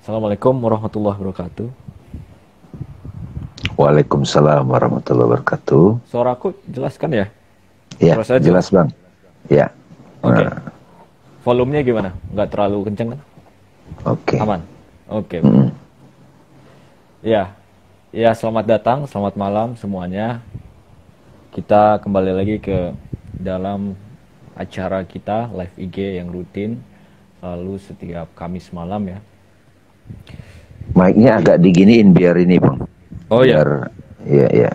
Assalamualaikum warahmatullahi wabarakatuh. Waalaikumsalam warahmatullahi wabarakatuh. Suaraku jelas kan ya? Ya, Terus aja. jelas Bang. Ya. Oke. Volumenya gimana? Nggak terlalu kenceng kan? Oke. Aman? Oke. Mm. Ya, ya selamat datang, selamat malam semuanya. Kita kembali lagi ke dalam acara kita live IG yang rutin lalu setiap Kamis malam ya. Mic-nya agak diginiin biar ini Bang. Oh ya, Biar ya.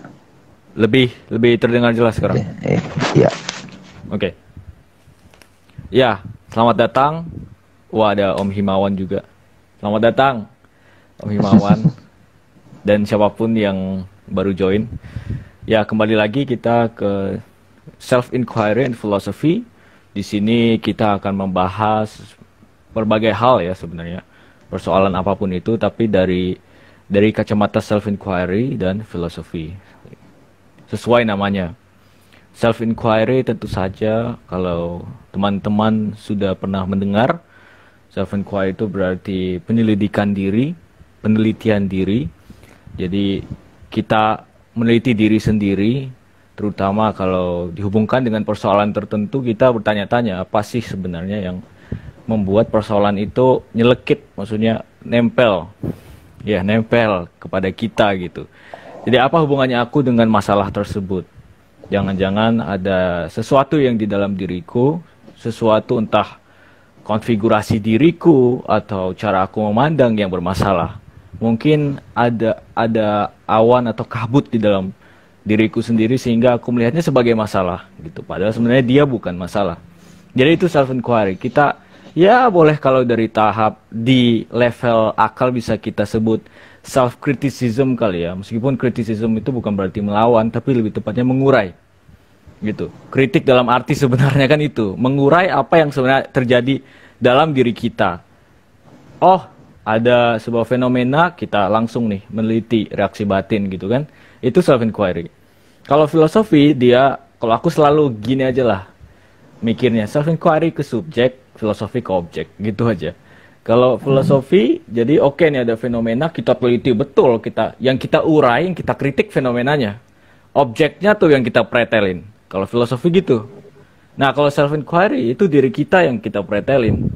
lebih terdengar jelas sekarang. Ya. Oke. Ya, selamat datang. Wah, ada Om Himawan juga. Selamat datang, Om Himawan. Dan siapapun yang baru join. Ya, kembali lagi kita ke Self Inquiry and Philosophy. Di sini kita akan membahas berbagai hal ya sebenarnya. Persoalan apapun itu, tapi dari kacamata self inquiry dan filosofi. Sesuai namanya. Self inquiry tentu saja kalau teman-teman sudah pernah mendengar, self inquiry itu berarti penyelidikan diri, penelitian diri. Jadi kita meneliti diri sendiri, terutama kalau dihubungkan dengan persoalan tertentu, kita bertanya-tanya apa sih sebenarnya yang membuat persoalan itu nyelekit, maksudnya nempel kepada kita gitu. Jadi apa hubungannya aku dengan masalah tersebut? Jangan-jangan ada sesuatu yang di dalam diriku, sesuatu entah konfigurasi diriku atau cara aku memandang yang bermasalah. Mungkin ada awan atau kabut di dalam diriku sendiri sehingga aku melihatnya sebagai masalah gitu. Padahal sebenarnya dia bukan masalah. Jadi itu self inquiry. Kita ya boleh kalau dari tahap di level akal bisa kita sebut self criticism kali ya. Meskipun criticism itu bukan berarti melawan, tapi lebih tepatnya mengurai. Gitu. Kritik dalam arti sebenarnya kan itu, mengurai apa yang sebenarnya terjadi dalam diri kita. Oh, ada sebuah fenomena, kita langsung nih meneliti reaksi batin gitu kan. Itu self inquiry. Kalau filosofi dia, kalau aku selalu gini aja lah mikirnya, self inquiry ke subjek, filosofi ke objek, gitu aja. Kalau filosofi, jadi oke nih ada fenomena, kita teliti betul, yang kita urai, yang kita kritik fenomenanya. Objeknya tuh yang kita pretelin. Kalau filosofi gitu. Nah, kalau self inquiry itu diri kita yang kita pretelin.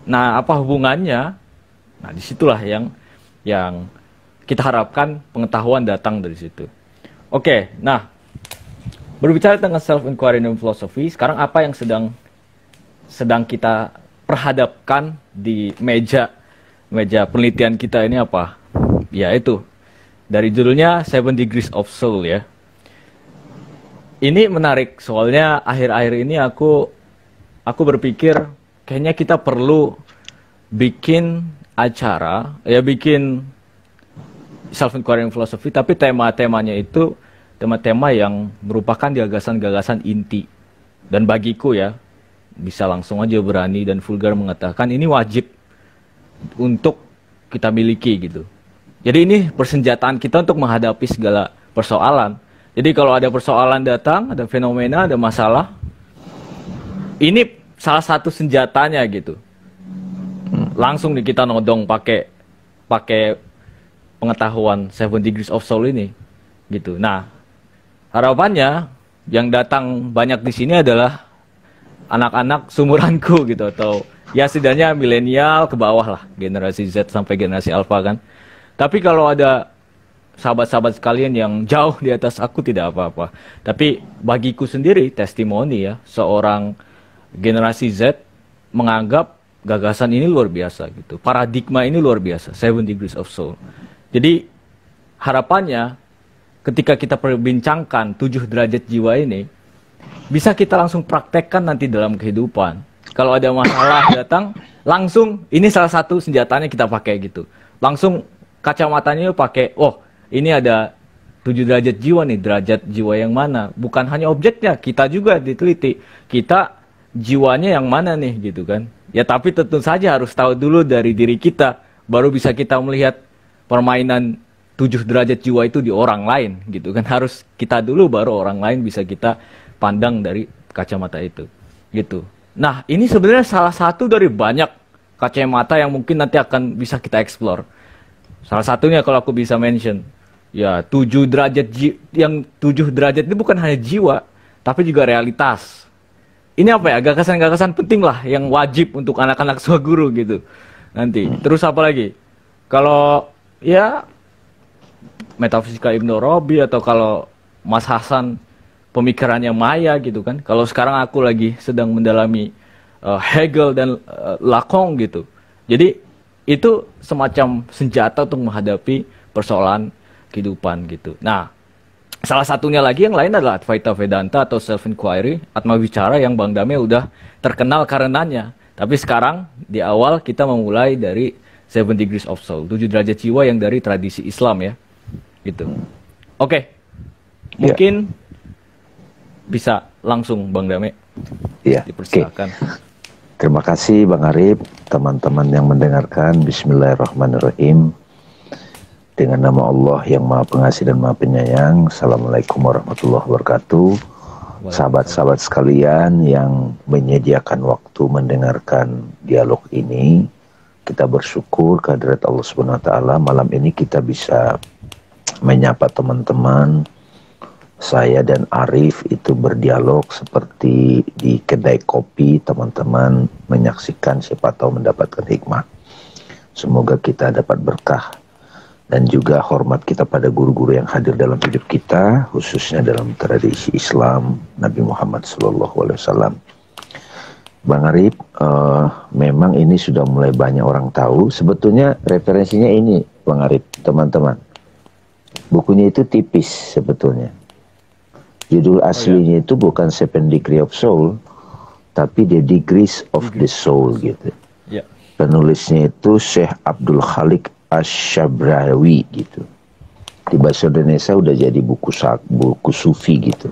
Nah, apa hubungannya? Nah, disitulah yang kita harapkan pengetahuan datang dari situ. Oke, nah berbicara tentang self inquiry dan filosofi, sekarang apa yang sedang kita perhadapkan di meja penelitian kita ini apa? Ya itu, dari judulnya Seven Degrees of Soul ya. Ini menarik soalnya akhir-akhir ini aku berpikir kayaknya kita perlu bikin acara, ya bikin self inquiry dan filosofi, tapi tema-temanya itu tema-tema yang merupakan gagasan-gagasan inti. Dan bagiku ya, bisa langsung aja berani dan vulgar mengatakan ini wajib untuk kita miliki gitu. Jadi ini persenjataan kita untuk menghadapi segala persoalan. Jadi kalau ada persoalan datang, ada fenomena, ada masalah, ini salah satu senjatanya gitu. Langsung nih kita nodong pakai pengetahuan Seven Degrees of Soul ini gitu. Nah, harapannya yang datang banyak di sini adalah anak-anak sumuranku gitu, atau ya setidaknya milenial ke bawah lah, generasi Z sampai generasi Alpha kan. Tapi kalau ada sahabat-sahabat sekalian yang jauh di atas aku tidak apa-apa. Tapi bagiku sendiri testimoni ya, seorang generasi Z menganggap gagasan ini luar biasa gitu. Paradigma ini luar biasa, Seven Degrees of Soul. Jadi harapannya ketika kita perbincangkan 7 derajat jiwa ini, bisa kita langsung praktekkan nanti dalam kehidupan. Kalau ada masalah datang, langsung ini salah satu senjatanya kita pakai gitu. Langsung kacamatanya pakai, oh ini ada 7 derajat jiwa nih, derajat jiwa yang mana? Bukan hanya objeknya, kita juga diteliti. Kita jiwanya yang mana nih gitu kan. Ya tapi tentu saja harus tahu dulu dari diri kita, baru bisa kita melihat permainan 7 derajat jiwa itu di orang lain gitu kan. Harus kita dulu baru orang lain bisa kita pandang dari kacamata itu gitu. Nah ini sebenarnya salah satu dari banyak kacamata yang mungkin nanti akan bisa kita explore. Salah satunya kalau aku bisa mention, ya 7 derajat yang 7 derajat itu bukan hanya jiwa, tapi juga realitas. Ini apa ya, gagasan-gagasan penting lah yang wajib untuk anak-anak guru gitu. Nanti, terus apa lagi? Kalau ya metafisika Ibnu Arabi atau kalau Mas Hasan pemikirannya Maya gitu kan. Kalau sekarang aku lagi sedang mendalami Hegel dan Lacan gitu. Jadi itu semacam senjata untuk menghadapi persoalan kehidupan gitu. Nah, salah satunya lagi yang lain adalah Advaita Vedanta atau Self Inquiry, Atma Bicara yang Bang Dame udah terkenal karenanya. Tapi sekarang di awal kita memulai dari Seven Degrees of Soul, 7 derajat jiwa yang dari tradisi Islam ya. Gitu. Oke. Mungkin bisa langsung Bang Dame. Iya. Dipersilakan. Terima kasih Bang Arif, teman-teman yang mendengarkan. Bismillahirrahmanirrahim. Dengan nama Allah yang Maha Pengasih dan Maha Penyayang. Assalamualaikum warahmatullahi wabarakatuh. Sahabat-sahabat sekalian yang menyediakan waktu mendengarkan dialog ini, kita bersyukur kehadirat Allah Subhanahu wa taala. Malam ini kita bisa menyapa teman-teman. Saya dan Arif itu berdialog seperti di kedai kopi, teman-teman menyaksikan, siapa tahu mendapatkan hikmah. Semoga kita dapat berkah dan juga hormat kita pada guru-guru yang hadir dalam hidup kita, khususnya dalam tradisi Islam Nabi Muhammad SAW. Bang Arif, memang ini sudah mulai banyak orang tahu. Sebetulnya referensinya ini, Bang Arif, teman-teman. Bukunya itu tipis sebetulnya. Judul aslinya itu bukan Seven Degrees of Soul, tapi The Degrees of the Soul gitu. Penulisnya itu Syekh Abdul Khalik Asy-Syabrawi gitu. Di bahasa Indonesia udah jadi buku sufi gitu.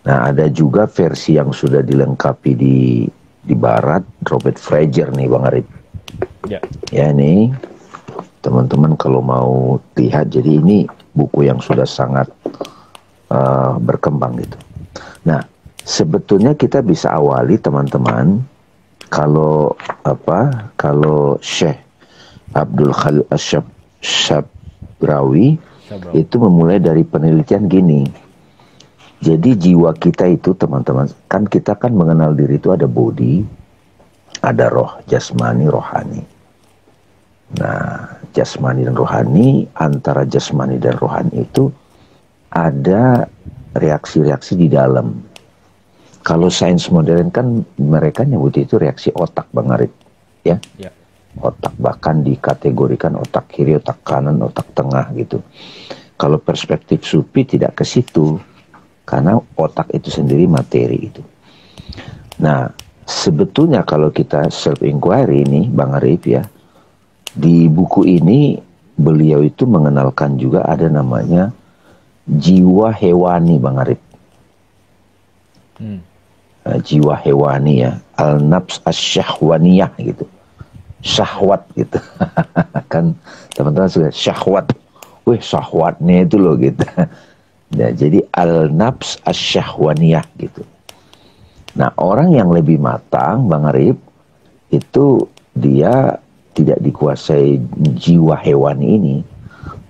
Nah, ada juga versi yang sudah dilengkapi di barat, Robert Fraser nih Bang Arif. Ya nih, teman-teman kalau mau lihat, jadi ini buku yang sudah sangat berkembang gitu. Nah, sebetulnya kita bisa awali teman-teman kalau Syekh Abdul Khalil Asy-Syabrawi itu memulai dari penelitian gini. Jadi jiwa kita itu teman-teman, kan kita kan mengenal diri itu ada body, ada roh, jasmani, rohani. Nah, jasmani dan rohani, antara jasmani dan rohani itu ada reaksi-reaksi di dalam. Kalau sains modern kan mereka nyebut itu reaksi otak Bang Arif, ya. Otak, bahkan dikategorikan otak kiri, otak kanan, otak tengah gitu. Kalau perspektif sufi tidak ke situ, karena otak itu sendiri materi itu. Nah, sebetulnya kalau kita self inquiry ini Bang Arif ya, di buku ini beliau itu mengenalkan juga ada namanya jiwa hewani Bang Arif. Jiwa hewani ya, al-nafs asy-syahwaniyah gitu. Syahwat gitu. Kan teman-teman suka syahwat. Wih, syahwatnya itu loh gitu. Nah, jadi al-nafs asy-syahwaniyah gitu. Nah, orang yang lebih matang Bang Arif itu dia tidak dikuasai jiwa hewani ini,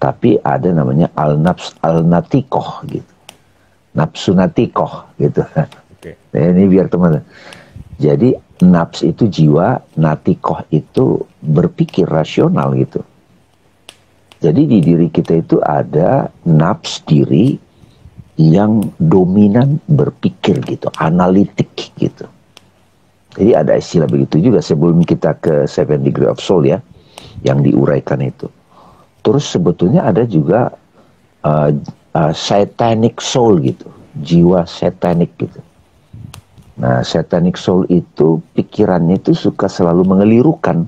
tapi ada namanya al-nafs al-natikoh gitu. Nafsu natikoh gitu. Nah, ini biar teman-teman. Jadi nafs itu jiwa, natikoh itu berpikir rasional gitu. Jadi di diri kita itu ada nafs diri yang dominan berpikir gitu, analitik gitu. Jadi ada istilah begitu juga sebelum kita ke Seven Degrees of Soul ya, yang diuraikan itu. Terus sebetulnya ada juga satanic soul gitu, jiwa satanik gitu. Nah, satanic soul itu pikirannya itu suka selalu mengelirukan.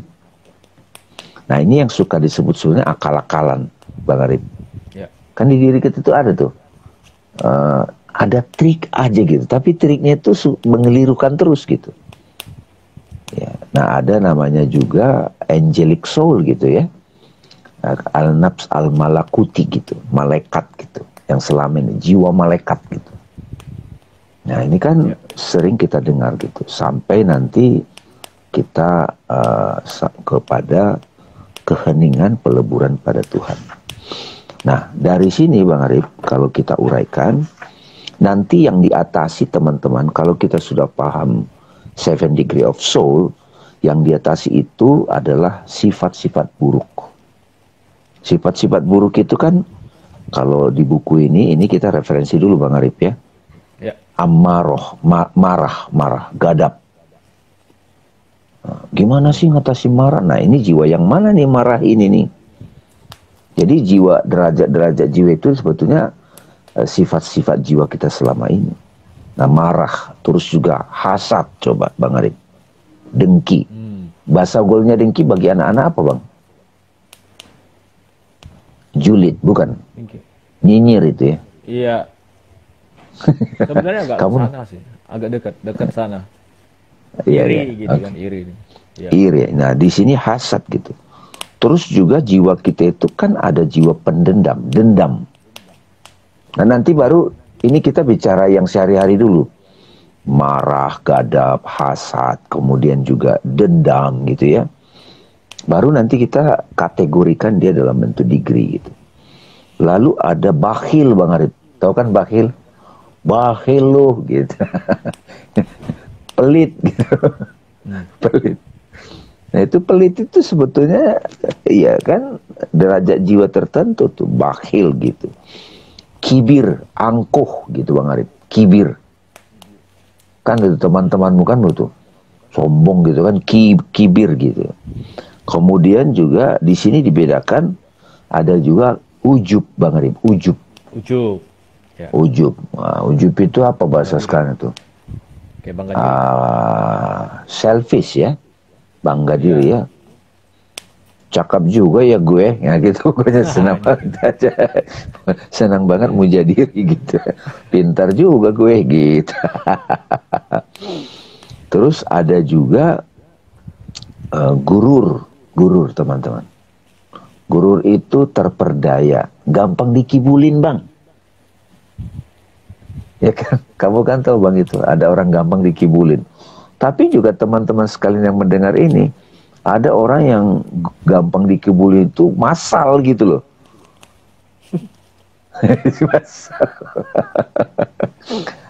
Nah, ini yang suka disebut sebenarnya akal-akalan, Bang Arif. Kan di diri kita itu ada tuh, ada trik aja gitu, tapi triknya itu mengelirukan terus gitu. Ya, nah ada namanya juga angelic soul gitu ya, al-nafs al-malakuti gitu, malaikat gitu, yang selama ini jiwa malaikat gitu. Nah ini kan sering kita dengar gitu, sampai nanti kita kepada keheningan peleburan pada Tuhan. Nah, dari sini Bang Arif, kalau kita uraikan, nanti yang diatasi teman-teman, kalau kita sudah paham 7 degree of soul, yang diatasi itu adalah sifat-sifat buruk. Sifat-sifat buruk itu kan, kalau di buku ini kita referensi dulu Bang Arif ya. Ya. Ammaroh, marah, gadab. Nah, gimana sih ngatasi marah? Nah, ini jiwa yang mana nih marah ini nih? Jadi jiwa, derajat-derajat jiwa itu sebetulnya sifat-sifat jiwa kita selama ini. Nah, marah, terus juga hasad, coba Bang Arif. Dengki. Bahasa gaulnya dengki bagi anak-anak apa Bang? Julid, bukan? Dengki. Nyinyir itu ya? Iya. Sebenarnya agak sana sih, agak dekat sana. Iri gitu kan, iri. Ya. Iri. Nah, di sini hasad gitu. Terus juga jiwa kita itu kan ada jiwa pendendam, dendam. Nah, nanti baru ini kita bicara yang sehari-hari dulu. Marah, gadab, hasad, kemudian juga dendam gitu ya. Baru nanti kita kategorikan dia dalam bentuk degree gitu. Lalu ada bakhil Bang Arif. Tahu kan bakhil? Bakhil lu gitu. Pelit gitu. Pelit. Nah, itu pelit itu sebetulnya ya kan derajat jiwa tertentu tuh, bakhil gitu. Kibir, angkuh gitu Bang Arif. Kibir. Kan itu teman-temanmu kan tuh sombong gitu kan, kibir gitu. Kemudian juga di sini dibedakan ada juga ujub Bang Arif, ujub. Ujub. Ya. Ujub. Nah, ujub itu apa bahasa sekarang itu? Kayak bangga diri. Selfish ya. Bangga diri ya. Cakap juga ya gue, ya gitu. Gue senang banget aja. Senang banget muja diri gitu. Pintar juga gue gitu. Terus ada juga gurur teman-teman. Gurur itu terperdaya, gampang dikibulin Bang. Ya kan, kamu kan tahu Bang itu, ada orang gampang dikibulin. Tapi juga teman-teman sekalian yang mendengar ini, ada orang yang gampang dikibulin itu massal gitu loh.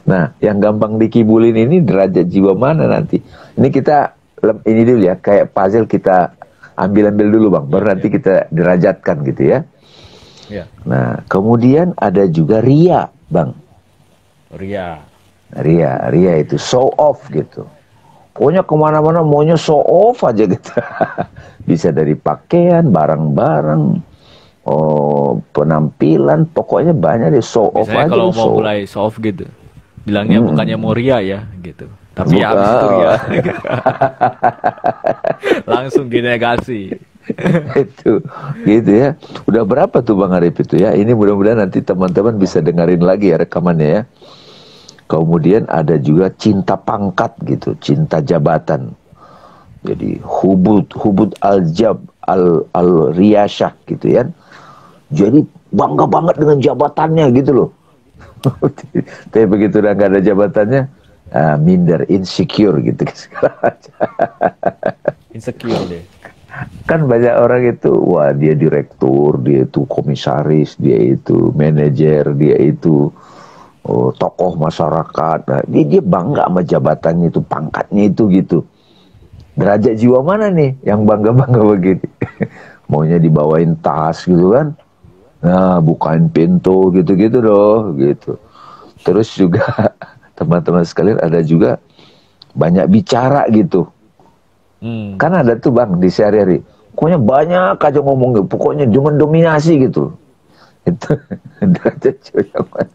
Nah, yang gampang dikibulin ini derajat jiwa mana nanti? Ini kita, ini dulu ya, kayak puzzle kita ambil dulu Bang, baru nanti kita derajatkan gitu ya. Ya. Nah, kemudian ada juga ria Bang. Ria itu show off gitu. Pokoknya kemana-mana maunya show off aja gitu. Bisa dari pakaian, barang-barang, penampilan, pokoknya banyak deh show off aja. Kalau mau mulai show off gitu, bilangnya bukannya mau ria ya gitu. Tapi ya habis itu ria. Langsung dinegasi. Itu gitu ya. Udah berapa tuh Bang Arif itu ya? Ini mudah-mudahan nanti teman-teman bisa dengerin lagi ya rekamannya ya. Kemudian ada juga cinta pangkat gitu, cinta jabatan. Jadi hubud al-jab al-riyashah gitu ya. Jadi bangga banget dengan jabatannya gitu loh. Tapi begitu udah nggak ada jabatannya, minder, insecure gitu. Insecure deh. Kan banyak orang itu, wah dia direktur, dia itu komisaris, dia itu manajer, dia itu tokoh masyarakat. Nah, dia bangga sama jabatannya itu, pangkatnya itu gitu. Derajat jiwa mana nih yang bangga-bangga begini? Maunya dibawain tas gitu kan. Nah, bukain pintu gitu-gitu doh gitu. Terus juga teman-teman sekalian ada juga banyak bicara gitu. Kan ada tuh Bang di sehari-hari. Pokoknya banyak aja ngomong gitu. Pokoknya cuma dominasi gitu. Itu derajat jiwa yang mana?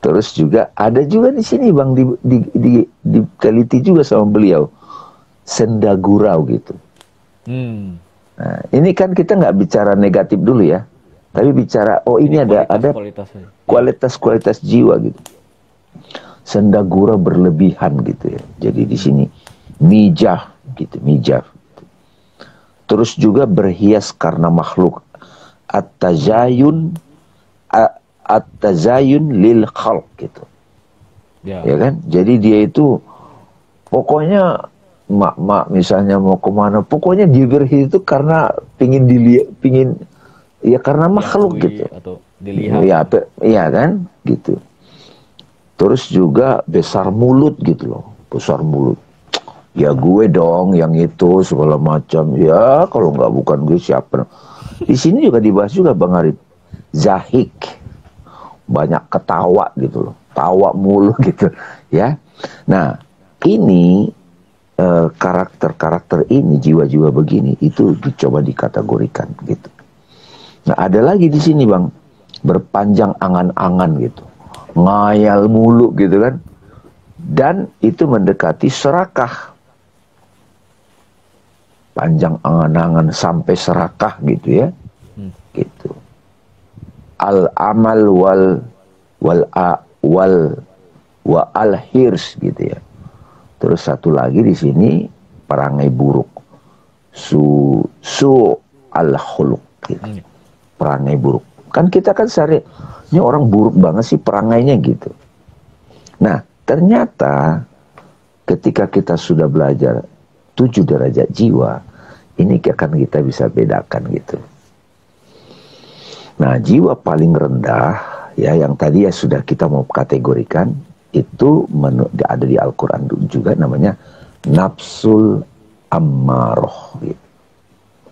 Terus juga ada juga di sini Bang diteliti juga sama beliau senda gurau gitu. Nah, ini kan kita nggak bicara negatif dulu ya, tapi bicara ini ada kualitas jiwa gitu. Senda gurau berlebihan gitu ya. Jadi di sini mijah gitu, mijah. Terus juga berhias karena makhluk, at-tazayun lil khalq gitu. Ya kan? Jadi dia itu pokoknya mak-mak misalnya mau kemana, pokoknya dia berhenti itu karena pingin dilihat, pingin ya karena makhluk diakui gitu. atau dilihat. Ya, iya kan, gitu. Terus juga besar mulut gitu loh, besar mulut. Ya gue dong yang itu segala macam. Ya kalau nggak bukan gue siapa? Di sini juga dibahas juga Bang Arif. Zahik, banyak ketawa gitu loh, tawa mulu gitu, ya. Nah, ini karakter-karakter ini, jiwa-jiwa begini itu dicoba dikategorikan gitu. Nah, ada lagi di sini Bang, berpanjang angan-angan gitu, ngayal mulu gitu kan, dan itu mendekati serakah, panjang angan-angan sampai serakah gitu ya, gitu. Al amal wal wa al hirs gitu ya. Terus satu lagi di sini perangai buruk, su al khuluq gitu. Perangai buruk. Kan kita kan sehari ini orang buruk banget sih perangainya gitu. Nah, ternyata ketika kita sudah belajar 7 derajat jiwa, ini akan kita bisa bedakan gitu. Nah, jiwa paling rendah ya yang tadi ya sudah kita mau kategorikan itu ada di Al-Qur'an juga namanya nafsul ammaroh gitu.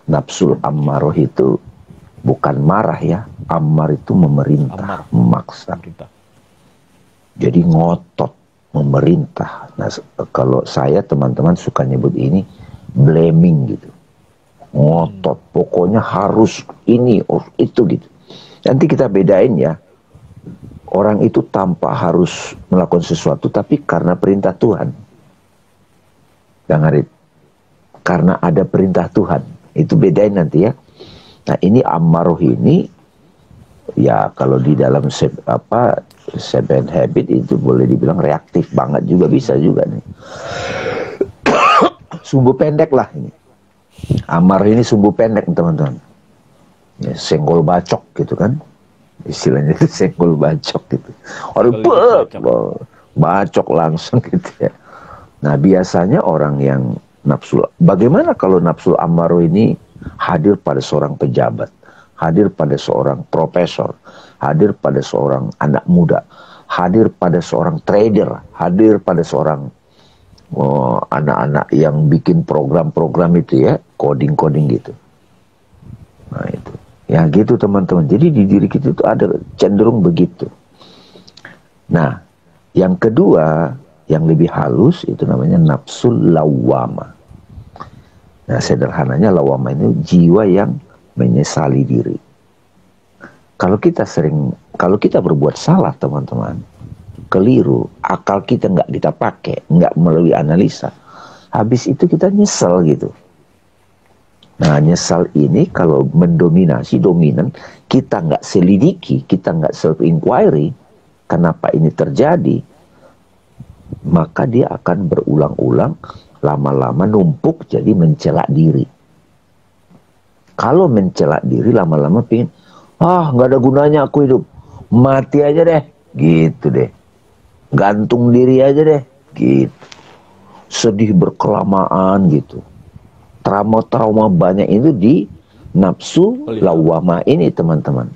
Nafsul ammaroh itu bukan marah ya, ammar itu memerintah, memaksa. Jadi ngotot, memerintah. Nah, kalau saya teman-teman suka nyebut ini blaming gitu. Ngotot, pokoknya harus ini, itu gitu. Nanti kita bedain ya. Orang itu tanpa harus melakukan sesuatu, tapi karena perintah Tuhan. Bang Arif, karena ada perintah Tuhan. Itu bedain nanti ya. Nah, ini ammaroh ini, ya kalau di dalam seven habit itu boleh dibilang reaktif banget juga, bisa juga nih. Sumbu pendek lah ini. Ammar ini sumbu pendek teman-teman. Ya, senggol bacok gitu kan. Istilahnya itu senggol bacok gitu. Orang bacok langsung gitu ya. Nah, biasanya orang yang nafsu, bagaimana kalau nafsu ammaro ini hadir pada seorang pejabat, hadir pada seorang profesor, hadir pada seorang anak muda, hadir pada seorang trader, hadir pada seorang anak-anak yang bikin program-program itu ya, coding-coding gitu. Nah itu, ya gitu teman-teman. Jadi di diri kita itu ada cenderung begitu. Nah, yang kedua, yang lebih halus itu namanya nafsul lawwama. Nah, sederhananya lawwama ini jiwa yang menyesali diri. Kalau kita berbuat salah teman-teman, keliru, akal kita nggak kita pakai, nggak melalui analisa, habis itu kita nyesel gitu. Nah, nyesal ini kalau mendominasi, dominan, kita nggak selidiki, kita nggak self-inquiry, kenapa ini terjadi, maka dia akan berulang-ulang, lama-lama numpuk jadi mencela diri. Kalau mencela diri lama-lama pingin, nggak ada gunanya aku hidup, mati aja deh, gitu deh. Gantung diri aja deh, gitu. Sedih berkelamaan gitu. Trauma-trauma banyak itu di nafsu lawwama ini teman-teman.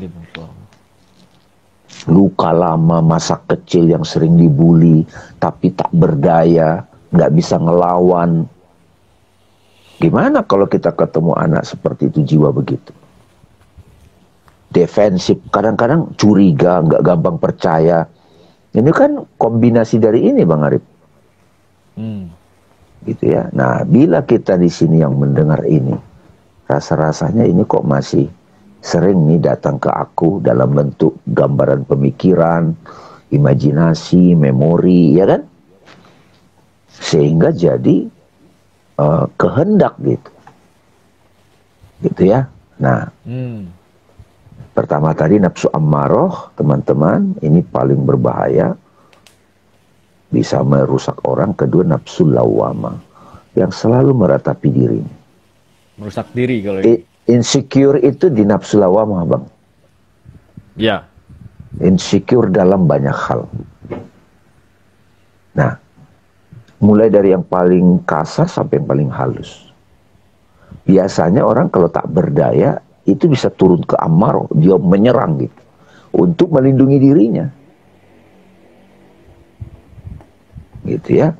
Luka lama masa kecil yang sering dibully, tapi tak berdaya, nggak bisa ngelawan. Gimana kalau kita ketemu anak seperti itu, jiwa begitu? Defensif, kadang-kadang curiga, nggak gampang percaya. Ini kan kombinasi dari ini Bang Arif. Gitu ya. Nah, bila kita di sini yang mendengar ini, rasa-rasanya ini kok masih sering nih datang ke aku dalam bentuk gambaran pemikiran, imajinasi, memori, ya kan? Sehingga jadi kehendak gitu. Gitu ya. Nah, pertama tadi nafsu ammaroh, teman-teman, ini paling berbahaya. Bisa merusak orang. Kedua nafsu lawwama yang selalu meratapi diri. Merusak diri kalau ini. Insecure itu di nafsu lawwama Bang. Ya. Insecure dalam banyak hal. Nah, Mulai dari yang paling kasar sampai yang paling halus. Biasanya orang kalau tak berdaya itu bisa turun ke amarah, dia menyerang gitu untuk melindungi dirinya. Gitu ya.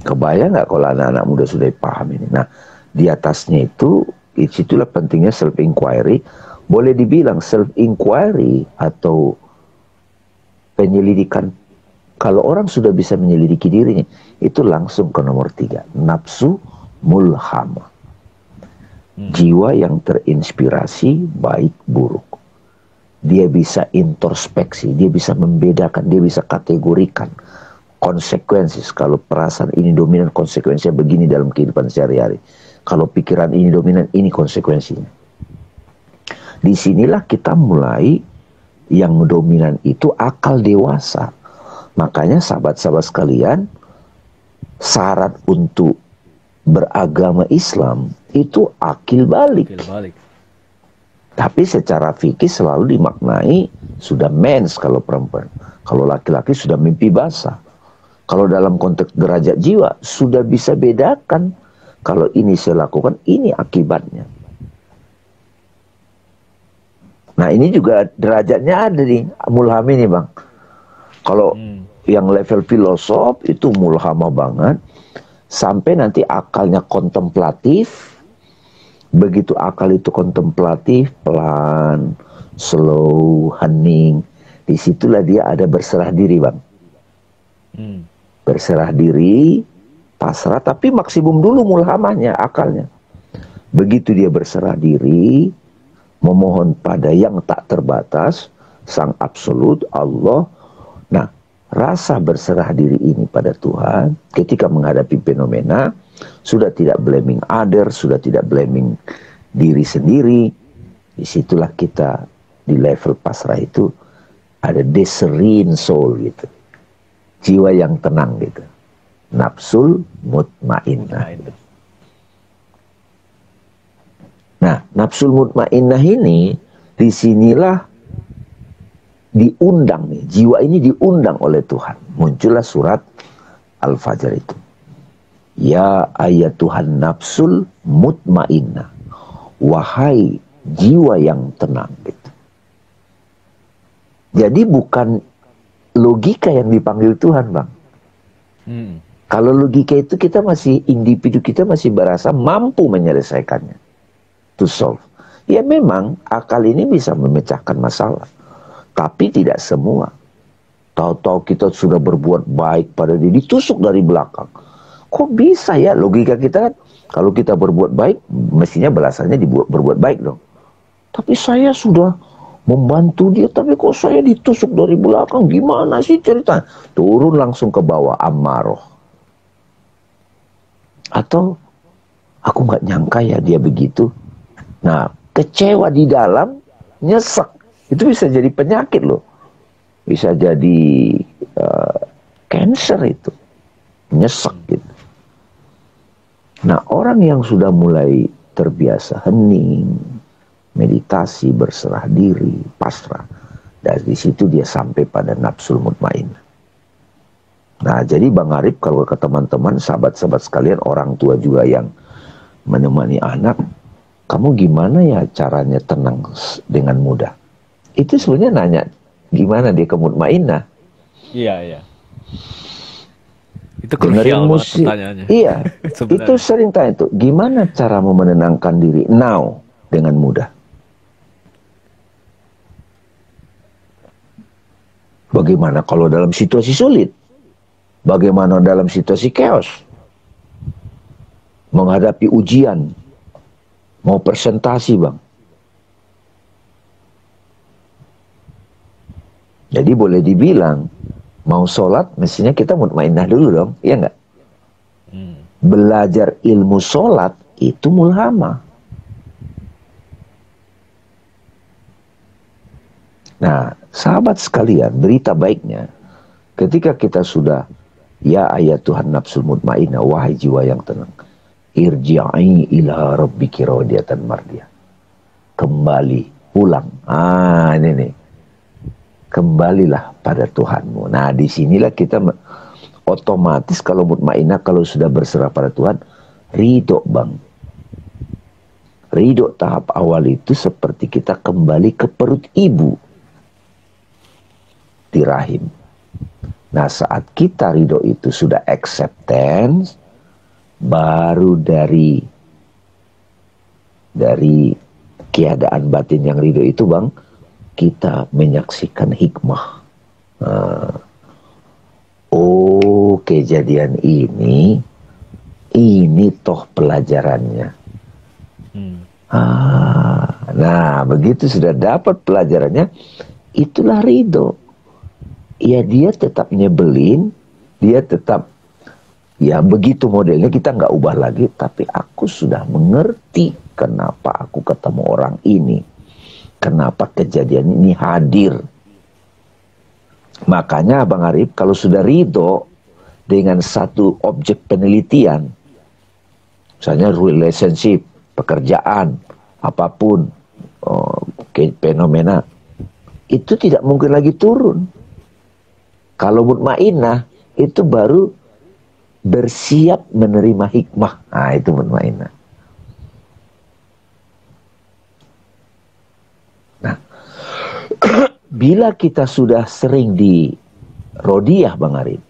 Kebayang nggak kalau anak-anak muda sudah paham ini. Nah, di atasnya itu, disitulah pentingnya self-inquiry. Boleh dibilang self-inquiry atau penyelidikan. Kalau orang sudah bisa menyelidiki dirinya, itu langsung ke nomor 3. Nafsu mulhamah. Jiwa yang terinspirasi baik buruk. Dia bisa introspeksi, dia bisa membedakan, dia bisa kategorikan konsekuensi. Kalau perasaan ini dominan, konsekuensinya begini dalam kehidupan sehari-hari. Kalau pikiran ini dominan, ini konsekuensinya. Disinilah kita mulai yang dominan itu akal dewasa. Makanya sahabat-sahabat sekalian, syarat untuk beragama Islam itu akil balik. Tapi secara fikih selalu dimaknai sudah mens kalau perempuan. Kalau laki-laki sudah mimpi basah. Kalau dalam konteks derajat jiwa, sudah bisa bedakan. Kalau ini saya lakukan, ini akibatnya. Nah ini juga derajatnya ada nih, mulham ini bang. Kalau yang level filosof itu mulhamah banget. Sampai nanti akalnya kontemplatif. Begitu akal itu kontemplatif, pelan, slow, hening. Disitulah dia ada berserah diri bang. Berserah diri, pasrah, tapi maksimum dulu mulhamahnya, akalnya. Begitu dia berserah diri, memohon pada yang tak terbatas, sang absolut, Allah. Nah, rasa berserah diri ini pada Tuhan, ketika menghadapi fenomena, sudah tidak blaming other, sudah tidak blaming diri sendiri. Disitulah kita di level pasrah itu ada the serene soul gitu. Jiwa yang tenang gitu. Nafsul mutmainnah. Nah, nafsul mutmainnah ini disinilah diundang nih. Jiwa ini diundang oleh Tuhan. Muncullah surat Al-Fajr itu. Ya ayatuhan nafsul mutmainnah. Wahai jiwa yang tenang gitu. Jadi bukan logika yang dipanggil Tuhan bang. Kalau logika itu kita masih, individu kita masih berasa mampu menyelesaikannya. To solve. Ya memang akal ini bisa memecahkan masalah. Tapi tidak semua. Tahu-tahu kita sudah berbuat baik pada dia, ditusuk dari belakang. Kok bisa ya logika kita kan? Kalau kita berbuat baik, mestinya balasannya berbuat baik dong. Tapi saya sudah membantu dia, tapi kok saya ditusuk dari belakang, gimana sih cerita? Turun langsung ke bawah, amarah. Atau aku nggak nyangka ya dia begitu. Nah, kecewa di dalam, nyesek. Itu bisa jadi penyakit loh. Bisa jadi cancer itu. Nyesek gitu. Nah, orang yang sudah mulai terbiasa hening, meditasi, berserah diri, pasrah. Dari situ dia sampai pada nafsul mutmainnah. Nah, jadi Bang Arif kalau ke teman-teman, sahabat-sahabat sekalian, orang tua juga yang menemani anak, kamu gimana ya caranya tenang dengan mudah? Itu sebenarnya nanya, gimana dia ke mutmainnah? Iya. Itu krusial banget pertanyaannya. Iya, itu sering tanya itu, gimana caramu menenangkan diri now dengan mudah? Bagaimana kalau dalam situasi sulit? Bagaimana dalam situasi chaos? Menghadapi ujian. Mau presentasi bang. Jadi boleh dibilang, mau sholat mestinya kita mutmainnah dulu dong, iya nggak? Belajar ilmu sholat itu mulhamah. Nah, sahabat sekalian, berita baiknya, ketika kita sudah, ya ayat Tuhan nafsul mutmainnah, wahai jiwa yang tenang, irji'i ila rabbiki radiyatan mardiyah. Kembali, pulang. Ini nih. Kembalilah pada Tuhanmu. Nah, disinilah kita Otomatis kalau mutmainah, kalau sudah berserah pada Tuhan, ridho bang. Ridho tahap awal itu seperti kita kembali ke perut ibu di rahim. Nah, saat kita ridho itu sudah acceptance, baru dari keadaan batin yang ridho itu bang, kita menyaksikan hikmah. Oh, kejadian ini toh pelajarannya. Nah, begitu sudah dapat pelajarannya, itulah ridho. Ya, dia tetap nyebelin, dia tetap, ya begitu modelnya, kita nggak ubah lagi, tapi aku sudah mengerti kenapa aku ketemu orang ini, kenapa kejadian ini hadir. Makanya Bang Arif, kalau sudah ridho dengan satu objek penelitian, misalnya relationship, pekerjaan, apapun, fenomena, itu tidak mungkin lagi turun. Kalau mutmainah, itu baru bersiap menerima hikmah. Nah, itu mutmainah. Nah, bila kita sudah sering di Rodiah Bang Arif,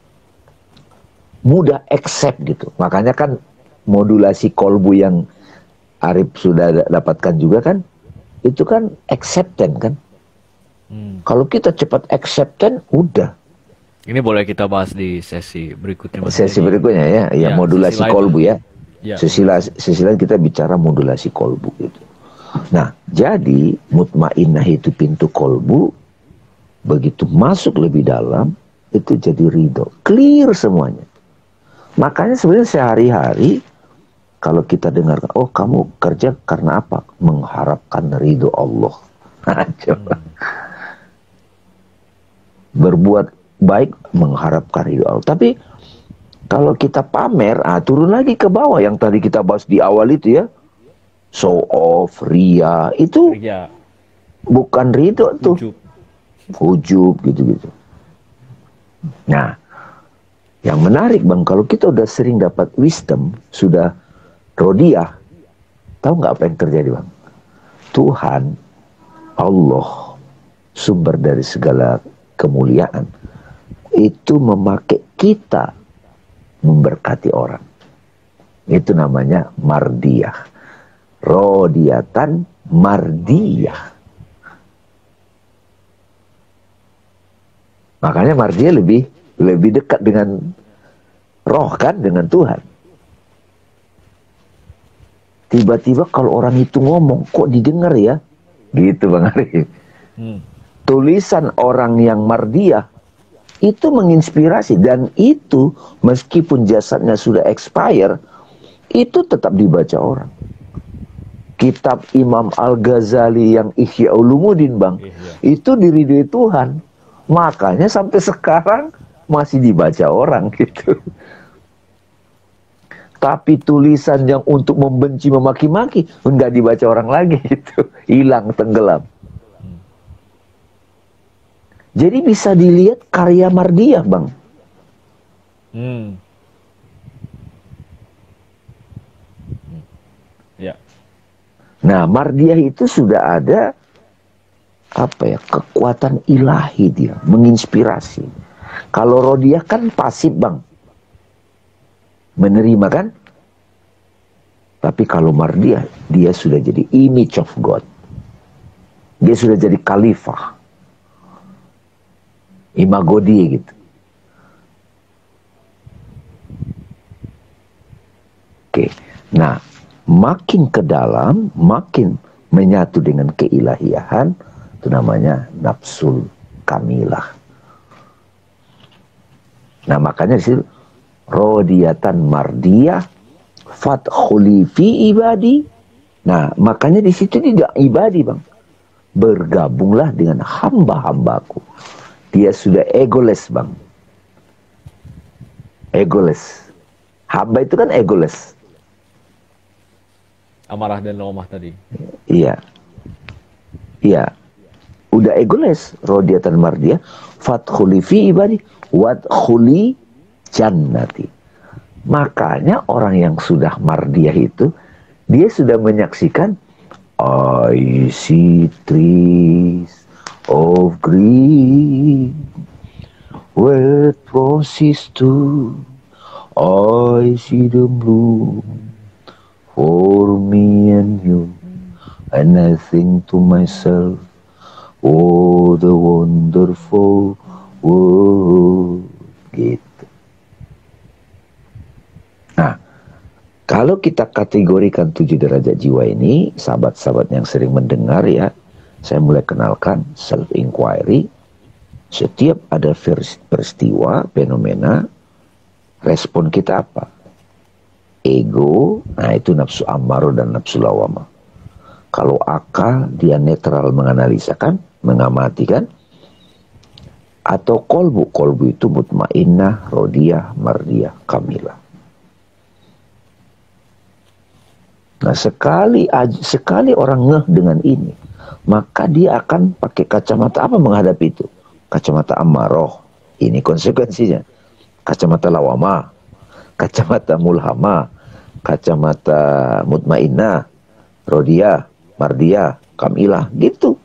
mudah accept gitu. Makanya kan modulasi kolbu yang Arif sudah dapatkan juga kan, itu kan acceptance kan. Kalau kita cepat acceptance, udah. Ini boleh kita bahas di sesi berikutnya. Sesi berikutnya ya, ya modulasi kolbu ya. Sesi lain kita bicara modulasi kolbu itu. Nah, jadi mutmainah itu pintu kolbu, begitu masuk lebih dalam, itu jadi ridho, clear semuanya. Makanya sebenarnya sehari-hari kalau kita dengar, oh kamu kerja karena apa? Mengharapkan ridho Allah. Coba. Berbuat baik mengharapkan ridho Allah. Tapi kalau kita pamer, turun lagi ke bawah yang tadi kita bahas di awal itu ya. Show off, ria, itu bukan ridho tuh. Ujub gitu-gitu. Nah, yang menarik Bang, kalau kita udah sering dapat wisdom, sudah Rodiah, tahu nggak apa yang terjadi Bang? Tuhan, Allah, sumber dari segala kemuliaan, itu memakai kita memberkati orang. Itu namanya mardiyah. Rodiatan mardiyah. Makanya mardiyah lebih dekat dengan roh kan, dengan Tuhan. Tiba-tiba kalau orang itu ngomong, kok didengar ya? Gitu Bang Arif. Tulisan orang yang mardiyah itu menginspirasi, dan itu meskipun jasadnya sudah expire, itu tetap dibaca orang. Kitab Imam Al-Ghazali yang Ihya Ulumuddin Bang, itu diridhoi Tuhan. Makanya sampai sekarang masih dibaca orang gitu. Tapi tulisan yang untuk membenci, memaki-maki, enggak dibaca orang lagi gitu. Hilang, tenggelam. Jadi bisa dilihat karya mardiyah Bang. Ya. Nah, mardiyah itu sudah ada kekuatan ilahi, dia menginspirasi. Kalau Rodiah kan pasif Bang, menerima kan. Tapi kalau mardiyah, dia sudah jadi image of God, dia sudah jadi khalifah, imago dia gitu. Oke, nah makin ke dalam, makin menyatu dengan keilahian, itu namanya nafsul kamilah. Nah makanya di situ Rodiatan mardiyah fadkhuli fi ibadi. Nah makanya di situ tidak ibadi Bang, bergabunglah dengan hamba-hambaku. Dia sudah egoless Bang, egoless. Hamba itu kan egoless, amarah dan lomah tadi. Iya, iya, udah egoless. Rodiatan mardiyah fadkhuli fi ibadi wadkhuli jannati. Makanya orang yang sudah mardiyah itu, dia sudah menyaksikan, I see trees of green, with roses too, I see them bloom for me and you, and I think to myself, oh the wonderful world. Gitu. Nah, kalau kita kategorikan 7 derajat jiwa ini, sahabat-sahabat yang sering mendengar ya, saya mulai kenalkan self inquiry. Setiap ada peristiwa, fenomena, respon kita apa? Ego, nah itu nafsu ammaro dan nafsu lawamah. Kalau akal, dia netral menganalisakan, mengamati kan? Atau kolbu, kolbu itu mutmainnah, rodiyah, mardiyah, kamilah. Nah sekali orang ngeh dengan ini, maka dia akan pakai kacamata apa menghadapi itu? Kacamata ammaroh, ini konsekuensinya. Kacamata lawamah, kacamata mulhamah, kacamata mutmainnah, rodiyah, mardiyah, kamilah, gitu.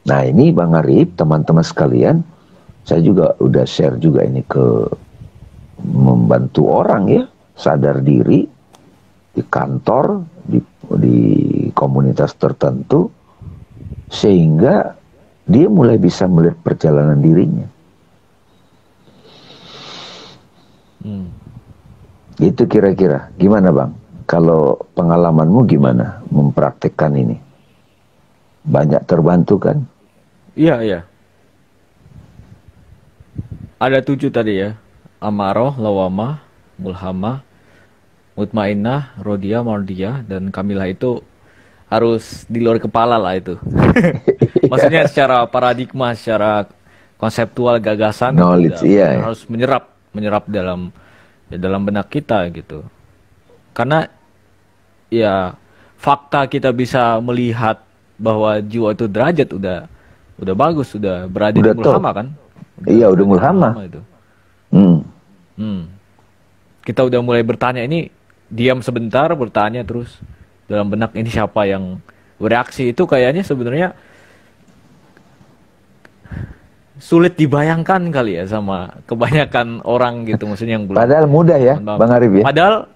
Nah ini Bang Arif, teman-teman sekalian, saya juga udah share juga ini ke membantu orang ya, sadar diri di kantor, di komunitas tertentu, sehingga dia mulai bisa melihat perjalanan dirinya. Itu kira-kira gimana Bang? Kalau pengalamanmu gimana mempraktekkan ini? Banyak terbantu kan? Iya, iya. Ada 7 tadi ya. Amaroh, lawamah, mulhamah, mutmainnah, rodiyah, mardiyah, dan kamilah itu harus di luar kepala lah itu. Maksudnya secara paradigma, secara konseptual gagasan Knowledge, itu iya. harus menyerap dalam benak kita gitu. Karena ya fakta kita bisa melihat bahwa jiwa itu derajat udah bagus, udah berada Udah di mulhama kan? Iya, udah mulhama itu. Hmm. Kita udah mulai bertanya, ini diam sebentar bertanya terus dalam benak, ini siapa yang bereaksi. Itu kayaknya sebenarnya sulit dibayangkan kali ya sama kebanyakan orang gitu, maksudnya yang belum. Padahal mudah ya Bang Arif ya. Padahal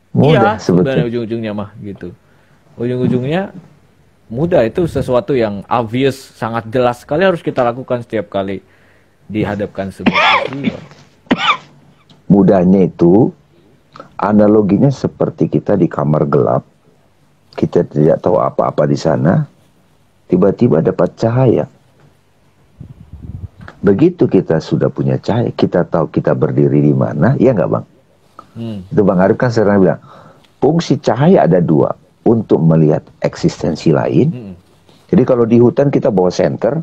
mudah iya sebenarnya ujung-ujungnya mah gitu. Ujung-ujungnya mudah, itu sesuatu yang obvious, sangat jelas sekali harus kita lakukan setiap kali dihadapkan sebuah peristiwa. Mudahnya itu analoginya seperti kita di kamar gelap, kita tidak tahu apa-apa di sana, tiba-tiba dapat cahaya. Begitu kita sudah punya cahaya, kita tahu kita berdiri di mana, ya nggak Bang? Itu Bang Arif kan sering bilang, fungsi cahaya ada 2, untuk melihat eksistensi lain. Jadi kalau di hutan kita bawa senter,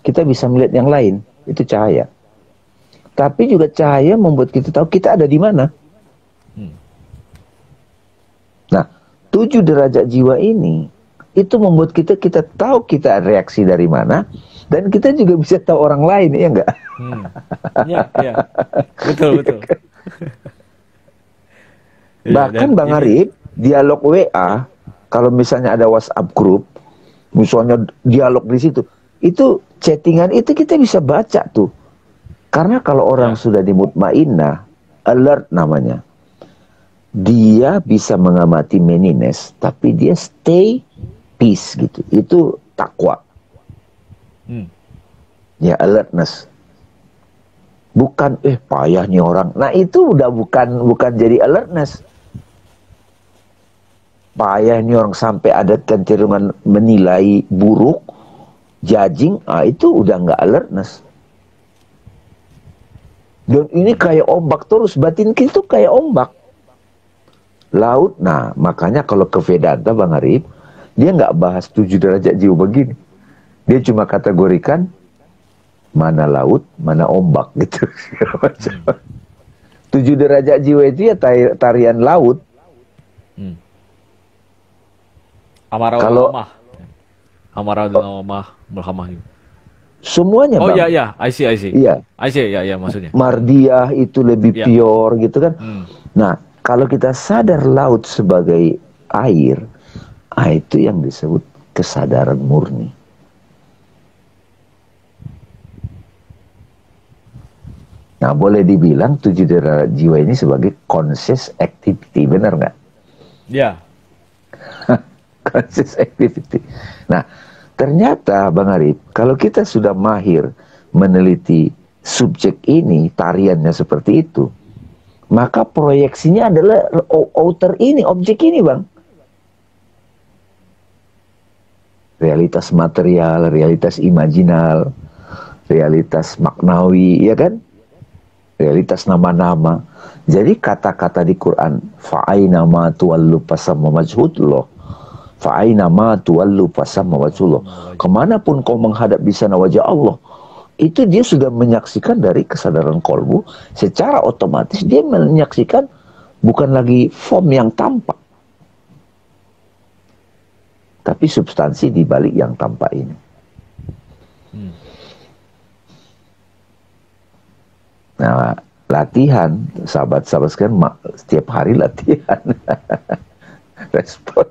kita bisa melihat yang lain, itu cahaya. Tapi juga cahaya membuat kita tahu kita ada di mana. Nah, 7 derajat jiwa ini itu membuat kita tahu kita reaksi dari mana, dan kita juga bisa tahu orang lain, ya enggak? Iya, iya. Betul. Bahkan Bang Arif, dialog WA, kalau misalnya ada WhatsApp group, misalnya dialog di situ, itu chattingan itu kita bisa baca tuh. Karena kalau orang sudah di mutmainnah, alert namanya, dia bisa mengamati meanness, tapi dia stay peace gitu. Itu takwa. Ya, alertness. Bukan payah nih orang. Nah, itu udah bukan jadi alertness. Payah nih orang sampai ada kecenderungan menilai buruk, judging, itu udah nggak alertness. Dan ini kayak ombak terus, batin kita tuh kayak ombak laut. Nah, makanya kalau ke Vedanta Bang Arif, dia nggak bahas 7 derajat jiwa begini. Dia cuma kategorikan mana laut, mana ombak gitu. 7 derajat jiwa itu ya tarian laut. Amarah Kalau lawamah. Amarah dan Amah, Mulhamah juga. Semuanya Oh Bang. ya ya, I see, I see. Iya, I see, ya ya maksudnya. Mardiyah itu lebih Ya. pure gitu kan. Hmm. Nah, kalau kita sadar laut sebagai air, itu yang disebut kesadaran murni. Nah, boleh dibilang 7 derajat jiwa ini sebagai conscious activity, benar nggak? Ya. Conscious activity. Nah, ternyata Bang Arif, kalau kita sudah mahir meneliti subjek ini, tariannya seperti itu, maka proyeksinya adalah outer ini, objek ini Bang. Realitas material, realitas imajinal, realitas maknawi, ya kan? Realitas nama-nama. Jadi kata-kata di Quran, fa'aina ma tuwallu fasamma wajhullah. Fa'aina ma tuwallu fasamma wajhullah. Kemanapun kau menghadap di sana wajah Allah. Itu dia sudah menyaksikan dari kesadaran kolbu. Secara otomatis dia menyaksikan bukan lagi form yang tampak, tapi substansi di balik yang tampak ini. Nah, latihan, sahabat-sahabat sekalian, setiap hari latihan. Respon.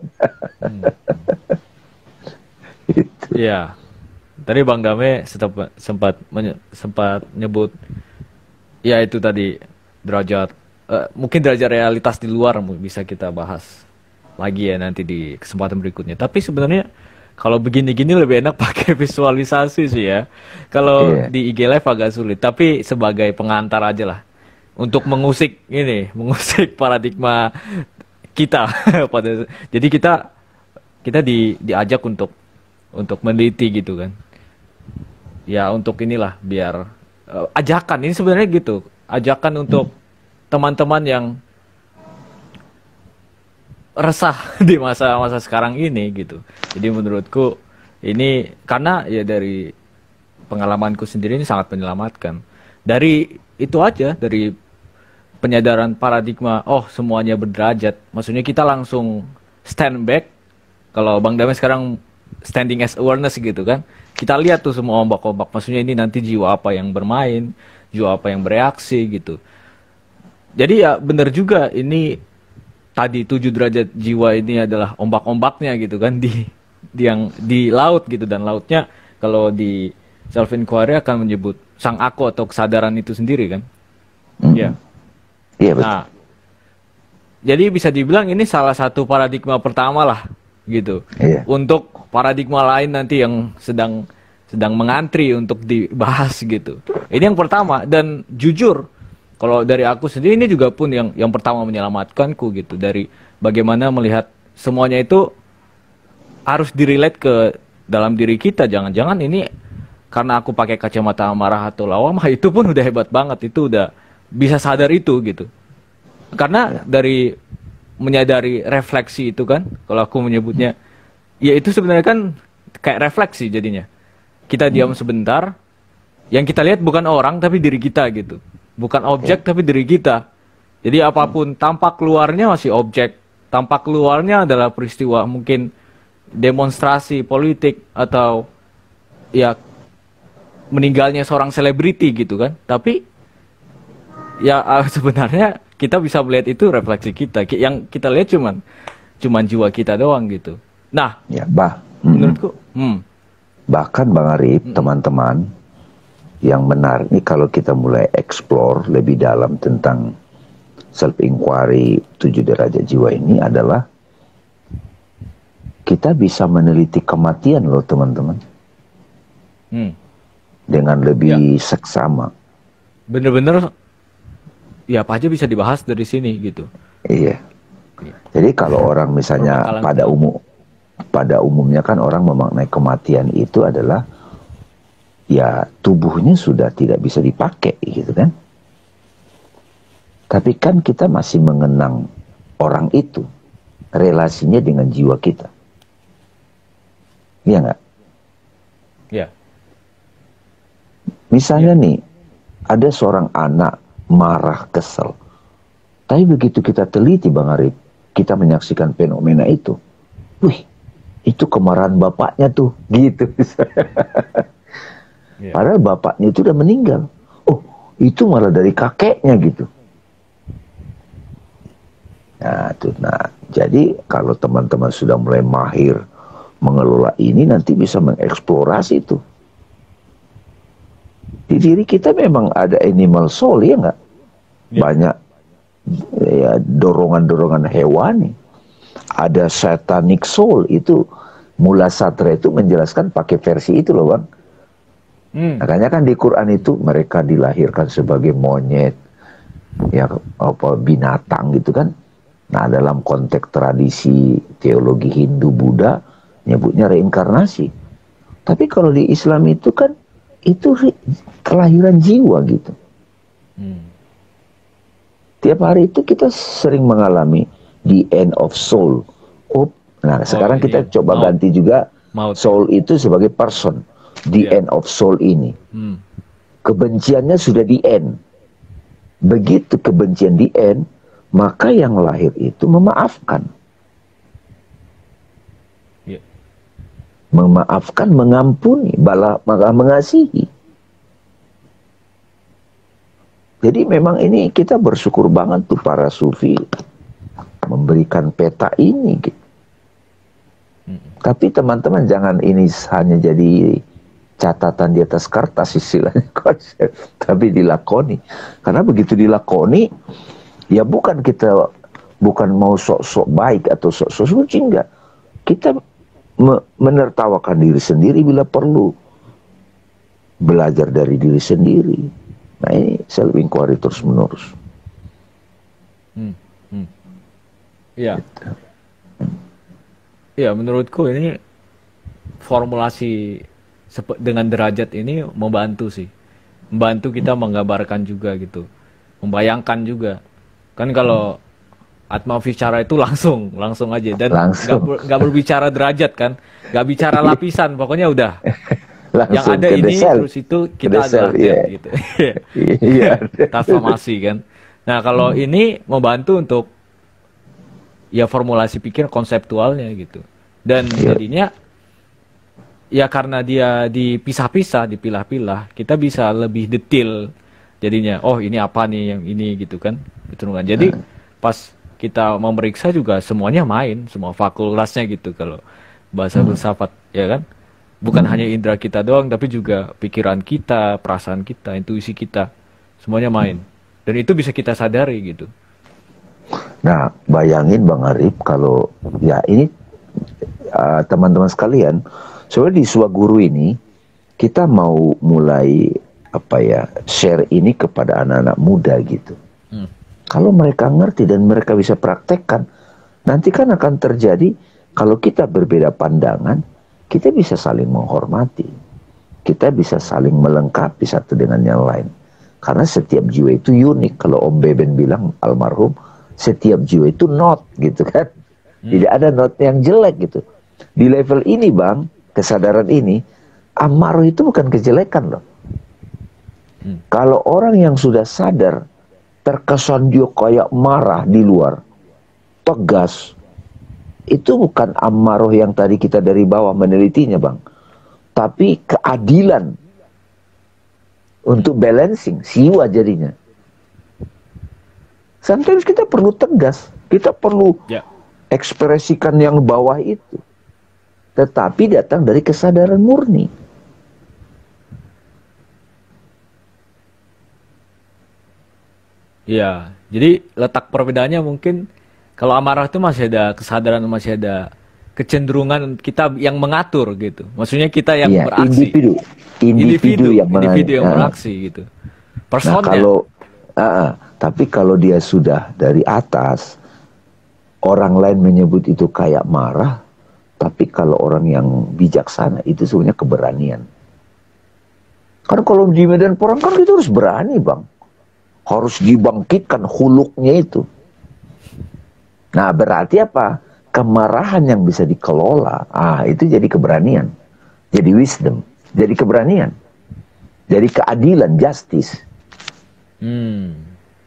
Gitu. Iya. Tadi Bang Dame sempat nyebut ya itu tadi derajat mungkin derajat realitas di luar bisa kita bahas lagi ya nanti di kesempatan berikutnya. Tapi sebenarnya kalau begini-gini lebih enak pakai visualisasi sih ya. Kalau di IG Live agak sulit, tapi sebagai pengantar aja lah untuk mengusik paradigma kita. Jadi kita diajak untuk meneliti gitu kan. Ya untuk inilah biar ajakan ini sebenarnya gitu, ajakan untuk teman-teman yang resah di masa-masa sekarang ini gitu. Jadi menurutku ini karena ya dari pengalamanku sendiri ini sangat menyelamatkan. Dari itu aja, dari penyadaran paradigma, oh semuanya berderajat. Maksudnya kita langsung stand back. Kalau Bang Dame sekarang standing as awareness gitu kan. Kita lihat tuh semua ombak-ombak. Maksudnya ini nanti jiwa apa yang bermain, jiwa apa yang bereaksi gitu. Jadi ya benar juga ini tadi 7 derajat jiwa ini adalah ombak-ombaknya gitu kan di laut gitu, dan lautnya kalau di self inquiry akan menyebut sang aku atau kesadaran itu sendiri kan. Iya. Iya betul. Nah, jadi bisa dibilang ini salah satu paradigma pertama lah gitu. Iya. Untuk paradigma lain nanti yang sedang mengantri untuk dibahas gitu. Ini yang pertama, dan jujur kalau dari aku sendiri ini juga pun yang pertama menyelamatkanku gitu, dari bagaimana melihat semuanya itu harus direlate ke dalam diri kita. Jangan-jangan ini karena aku pakai kacamata amarah atau lawamah, itu pun udah hebat banget, itu udah bisa sadar itu gitu. Karena dari menyadari refleksi itu kan, kalau aku menyebutnya, ya itu sebenarnya kan kayak refleksi jadinya. Kita diam sebentar, yang kita lihat bukan orang tapi diri kita gitu. Bukan objek tapi diri kita. Jadi apapun tampak luarnya masih objek. Tampak luarnya adalah peristiwa mungkin demonstrasi politik atau ya meninggalnya seorang selebriti gitu kan. Tapi ya sebenarnya kita bisa melihat itu refleksi kita. Yang kita lihat cuman jiwa kita doang gitu. Nah, ya menurutku bahkan Bang Arif, teman-teman yang menarik nih kalau kita mulai explore lebih dalam tentang self inquiry 7 derajat jiwa ini adalah kita bisa meneliti kematian loh teman-teman. Dengan lebih seksama. Bener-bener ya apa aja bisa dibahas dari sini gitu. Iya. Jadi kalau orang misalnya pada umumnya kan orang memaknai kematian itu adalah ya tubuhnya sudah tidak bisa dipakai gitu kan. Tapi kan kita masih mengenang orang itu, relasinya dengan jiwa kita. Iya nggak? Iya. Misalnya nih, ada seorang anak marah, kesel. Tapi begitu kita teliti Bang Arif, kita menyaksikan fenomena itu. Wih, itu kemarahan bapaknya tuh, gitu. Iya. Padahal bapaknya itu udah meninggal. Oh, itu malah dari kakeknya gitu. Nah, tuh, jadi kalau teman-teman sudah mulai mahir mengelola ini, nanti bisa mengeksplorasi itu. Di diri kita memang ada animal soul, ya nggak? Iya. Banyak ya dorongan-dorongan hewani. Ada satanic soul, itu Mula Satra itu menjelaskan pakai versi itu loh, Bang. Makanya kan di Quran itu mereka dilahirkan sebagai monyet, ya apa binatang gitu kan. Nah, dalam konteks tradisi teologi Hindu Buddha nyebutnya reinkarnasi. Tapi kalau di Islam itu kan itu kelahiran jiwa gitu. Tiap hari itu kita sering mengalami the end of soul. Nah, sekarang kita coba ganti juga soul itu sebagai person. The end of soul ini. Kebenciannya sudah di end. Begitu kebencian di end, maka yang lahir itu memaafkan. Memaafkan, mengampuni, malah mengasihi. Jadi memang ini kita bersyukur banget tuh para sufi memberikan peta ini gitu. Tapi teman-teman jangan ini hanya jadi catatan di atas kertas istilahnya konsep, tapi dilakoni. Karena begitu dilakoni, ya bukan mau sok-sok baik atau sok-sok suci, enggak. Kita menertawakan diri sendiri bila perlu. Belajar dari diri sendiri. Nah, ini self inquiry terus menerus. Iya. Iya, menurutku ini formulasi dengan derajat ini membantu sih. Membantu kita menggambarkan juga gitu. Membayangkan juga. Kan kalau Atma Vichara itu langsung aja. Dan nggak berbicara derajat kan. Nggak bicara lapisan, pokoknya udah. Yang ada ini, terus itu kita adalah gitu. Transformasi kan. Nah, kalau ini membantu untuk ya formulasi pikir konseptualnya gitu. Dan jadinya ya karena dia dipisah-pisah, dipilah-pilah, kita bisa lebih detail jadinya. Oh, ini apa nih yang ini gitu kan. Jadi pas kita memeriksa juga semuanya main, semua fakultasnya gitu kalau bahasa filsafat, ya kan? Bukan hanya indera kita doang, tapi juga pikiran kita, perasaan kita, intuisi kita, semuanya main. Dan itu bisa kita sadari gitu. Nah, bayangin Bang Arif kalau ya ini teman-teman sekalian, soalnya di Swaguru ini kita mau mulai share ini kepada anak-anak muda gitu. Kalau mereka ngerti dan mereka bisa praktekkan, nanti kan akan terjadi kalau kita berbeda pandangan, kita bisa saling menghormati, kita bisa saling melengkapi satu dengan yang lain. Karena setiap jiwa itu unik. Kalau Om Beben bilang almarhum, setiap jiwa itu not gitu kan. Tidak ada not yang jelek gitu. Di level ini Bang, kesadaran ini, amarah itu bukan kejelekan loh. Kalau orang yang sudah sadar, terkesan dia kayak marah di luar, tegas, itu bukan amarah yang tadi kita dari bawah menelitinya Bang. Tapi keadilan. Untuk balancing, siwa jadinya. Sometimes kita perlu tegas, kita perlu ekspresikan yang bawah itu. Tetapi datang dari kesadaran murni. Ya, jadi letak perbedaannya mungkin kalau amarah itu masih ada kesadaran, masih ada kecenderungan kita yang mengatur gitu. Maksudnya kita yang beraksi. Individu yang beraksi gitu. Personnya. Nah, tapi kalau dia sudah dari atas, orang lain menyebut itu kayak marah, tapi kalau orang yang bijaksana itu sebenarnya keberanian. Karena kalau di medan perang kan kita harus berani Bang. Harus dibangkitkan huluknya itu. Nah, berarti apa? Kemarahan yang bisa dikelola, itu jadi keberanian, jadi wisdom, jadi keberanian, jadi keadilan, justice.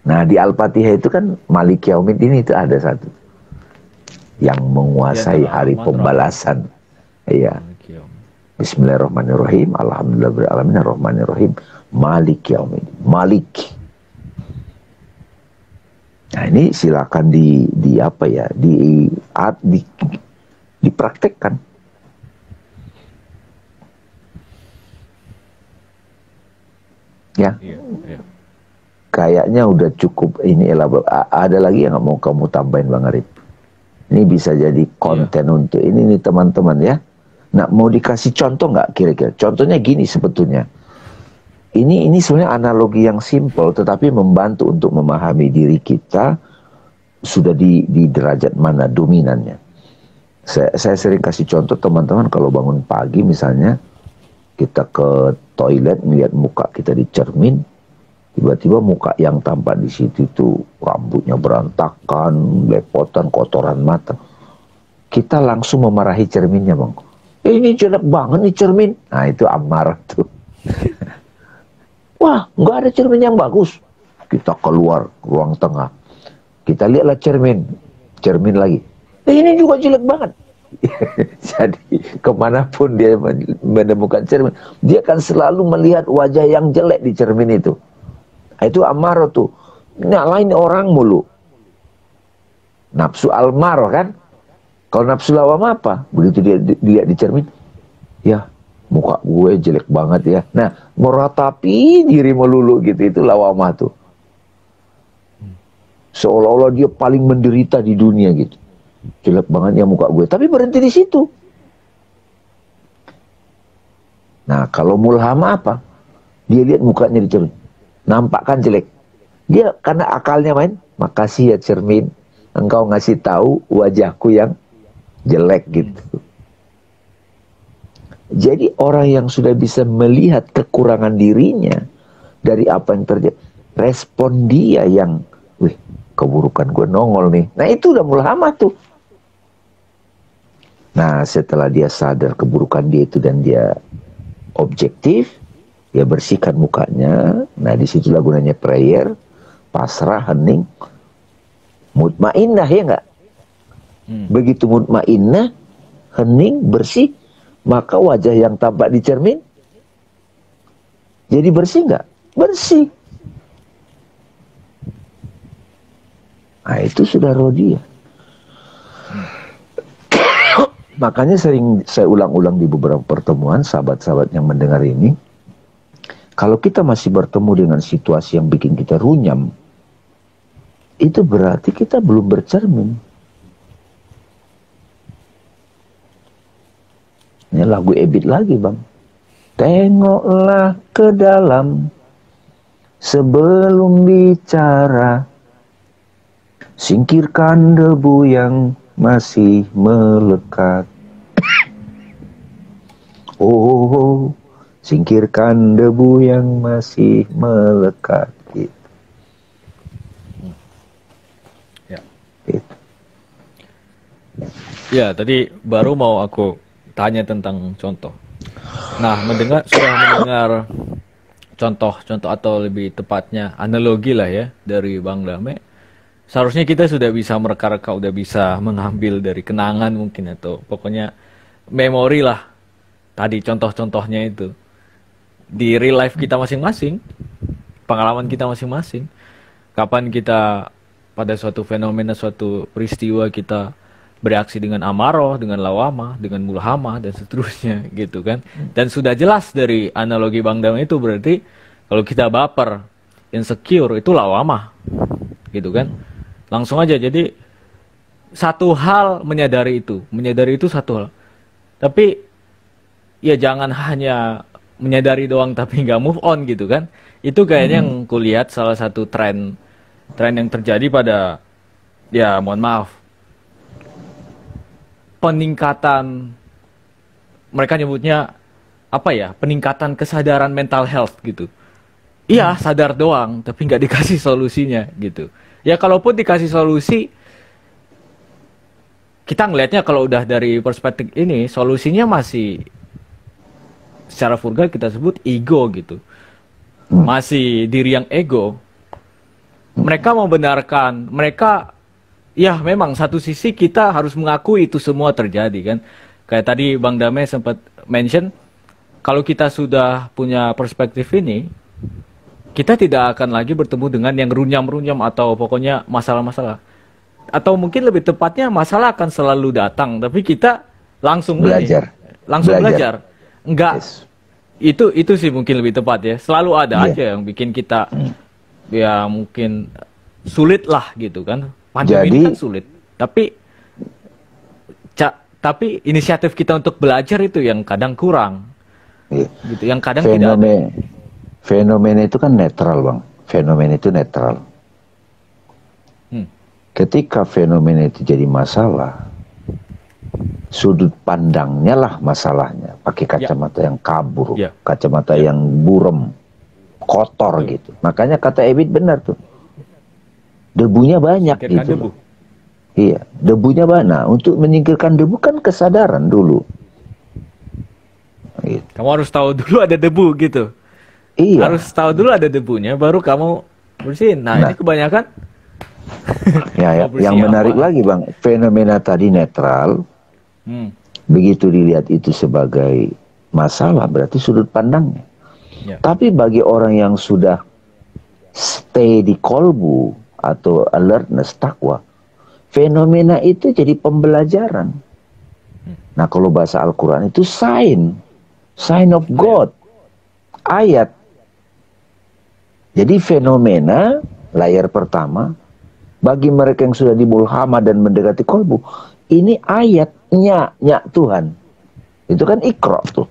Nah, di Al-Fatihah itu kan Malik Yaumiddin itu ada satu yang menguasai hari pembalasan. Iya. Bismillahirrahmanirrahim. Alhamdulillahirrahmanirrahim. Ar-Rahmanirrahim. Malik yaumiddin. Malik. Nah ini silakan di apa ya? Dipraktekkan. Ya. Iya, iya. Kayaknya udah cukup ini. Ada lagi yang mau kamu tambahin Bang Arif? Ini bisa jadi konten untuk ini nih teman-teman ya. Nah mau dikasih contoh nggak kira-kira? Contohnya gini sebetulnya. Ini sebenarnya analogi yang simple tetapi membantu untuk memahami diri kita sudah di derajat mana dominannya. Saya sering kasih contoh teman-teman kalau bangun pagi misalnya kita ke toilet melihat muka kita di cermin, tiba-tiba muka yang tampak di situ itu rambutnya berantakan, lepotan, kotoran mata. Kita langsung memarahi cerminnya bang. Ini jelek banget nih cermin. Nah itu amarah tuh. Wah, nggak ada cermin yang bagus. Kita keluar ruang tengah. Kita lihatlah cermin lagi. Ini juga jelek banget. Jadi kemanapun dia menemukan cermin, dia akan selalu melihat wajah yang jelek di cermin itu. Nah, itu amarah tuh. Nyalain orang mulu. Nafsu almarah kan? Kalau nafsu lawamah apa? Begitu dia dilihat di cermin, ya muka gue jelek banget ya. Nah, meratapi diri melulu gitu, itu lawamah tuh. Seolah-olah dia paling menderita di dunia gitu. Jelek banget ya muka gue. Tapi berhenti di situ. Nah, kalau mulhama apa? Dia lihat mukanya di cermin. Nampak kan jelek. Dia karena akalnya main, makasih ya cermin. Engkau ngasih tahu wajahku yang jelek gitu. Jadi orang yang sudah bisa melihat kekurangan dirinya dari apa yang terjadi, respon dia yang, wih, keburukan gue nongol nih. Nah itu udah mulhamah tuh. Nah setelah dia sadar keburukan dia itu dan dia objektif, dia bersihkan mukanya. Nah disitulah gunanya prayer, pasrah, hening, mutmainnah ya enggak? Begitu mutmainnah, hening, bersih, maka wajah yang tampak di cermin jadi bersih nggak? Bersih. Nah itu sudah rodia. Makanya sering saya ulang-ulang di beberapa pertemuan sahabat-sahabat yang mendengar ini, kalau kita masih bertemu dengan situasi yang bikin kita runyam, itu berarti kita belum bercermin. Ini lagu Ebit lagi bang. Tengoklah ke dalam sebelum bicara. Singkirkan debu yang masih melekat. Oh, singkirkan debu yang masih melekat. Gitu. Ya. Gitu. Ya, tadi baru mau aku tanya tentang contoh. Nah, sudah mendengar contoh-contoh atau lebih tepatnya analogi lah ya dari Bang Dame. Seharusnya kita sudah bisa mereka-reka, udah bisa mengambil dari kenangan mungkin atau pokoknya memori lah. Tadi contoh-contohnya itu di real life kita masing-masing, pengalaman kita masing-masing. Kapan kita pada suatu fenomena, suatu peristiwa kita bereaksi dengan amarah, dengan lawamah, dengan mulhamah dan seterusnya gitu kan. Dan sudah jelas dari analogi Bang Dam itu berarti kalau kita baper, insecure itu lawamah. Gitu kan. Langsung aja jadi satu hal menyadari itu satu hal. Tapi ya jangan hanya menyadari doang tapi nggak move on gitu kan. Itu kayaknya yang kulihat salah satu tren yang terjadi pada, ya mohon maaf, peningkatan, mereka nyebutnya apa ya, peningkatan kesadaran mental health gitu. Iya sadar doang tapi nggak dikasih solusinya gitu. Ya kalaupun dikasih solusi, kita ngelihatnya kalau udah dari perspektif ini solusinya masih secara vulgar kita sebut ego gitu, masih diri yang ego. Mereka membenarkan, mereka ya memang satu sisi kita harus mengakui itu semua terjadi kan. Kayak tadi Bang Dame sempat mention, kalau kita sudah punya perspektif ini, kita tidak akan lagi bertemu dengan yang runyam-runyam atau pokoknya masalah-masalah. Atau mungkin lebih tepatnya masalah akan selalu datang, tapi kita langsung Belajar. langsung belajar. Enggak, Yes. itu sih mungkin lebih tepat ya. Selalu ada Iya. aja yang bikin kita ya mungkin sulit lah gitu kan. Pandemi ini Jadi- kan sulit. Tapi inisiatif kita untuk belajar itu yang kadang kurang. Iya. Gitu, yang kadang tidak ada. Fenomena itu kan netral, Bang. Fenomena itu netral. Hmm. Ketika fenomena itu jadi masalah, sudut pandangnya lah masalahnya. Pakai kacamata yang kabur, Ya. kacamata yang burem, kotor gitu. Makanya kata Ebit benar tuh. Debunya banyak Pikirkan gitu debu. loh. Iya, debunya banyak. Nah, untuk menyingkirkan debu kan kesadaran dulu. Gitu. Kamu harus tahu dulu ada debu gitu. Iya. Harus tahu dulu ada debunya, baru kamu bersihin. Nah, ini kebanyakan Ya, Mau bersih yang menarik apa? lagi, Bang, fenomena tadi netral. Begitu dilihat itu sebagai masalah, berarti sudut pandangnya. Ya. Tapi bagi orang yang sudah stay di kolbu atau alertness, takwa, fenomena itu jadi pembelajaran. Nah, kalau bahasa Al-Quran itu sign of God, ayat. Jadi fenomena layar pertama bagi mereka yang sudah dimulhama dan mendekati kolbu, ini ayatnya Tuhan. Itu kan Iqra tuh.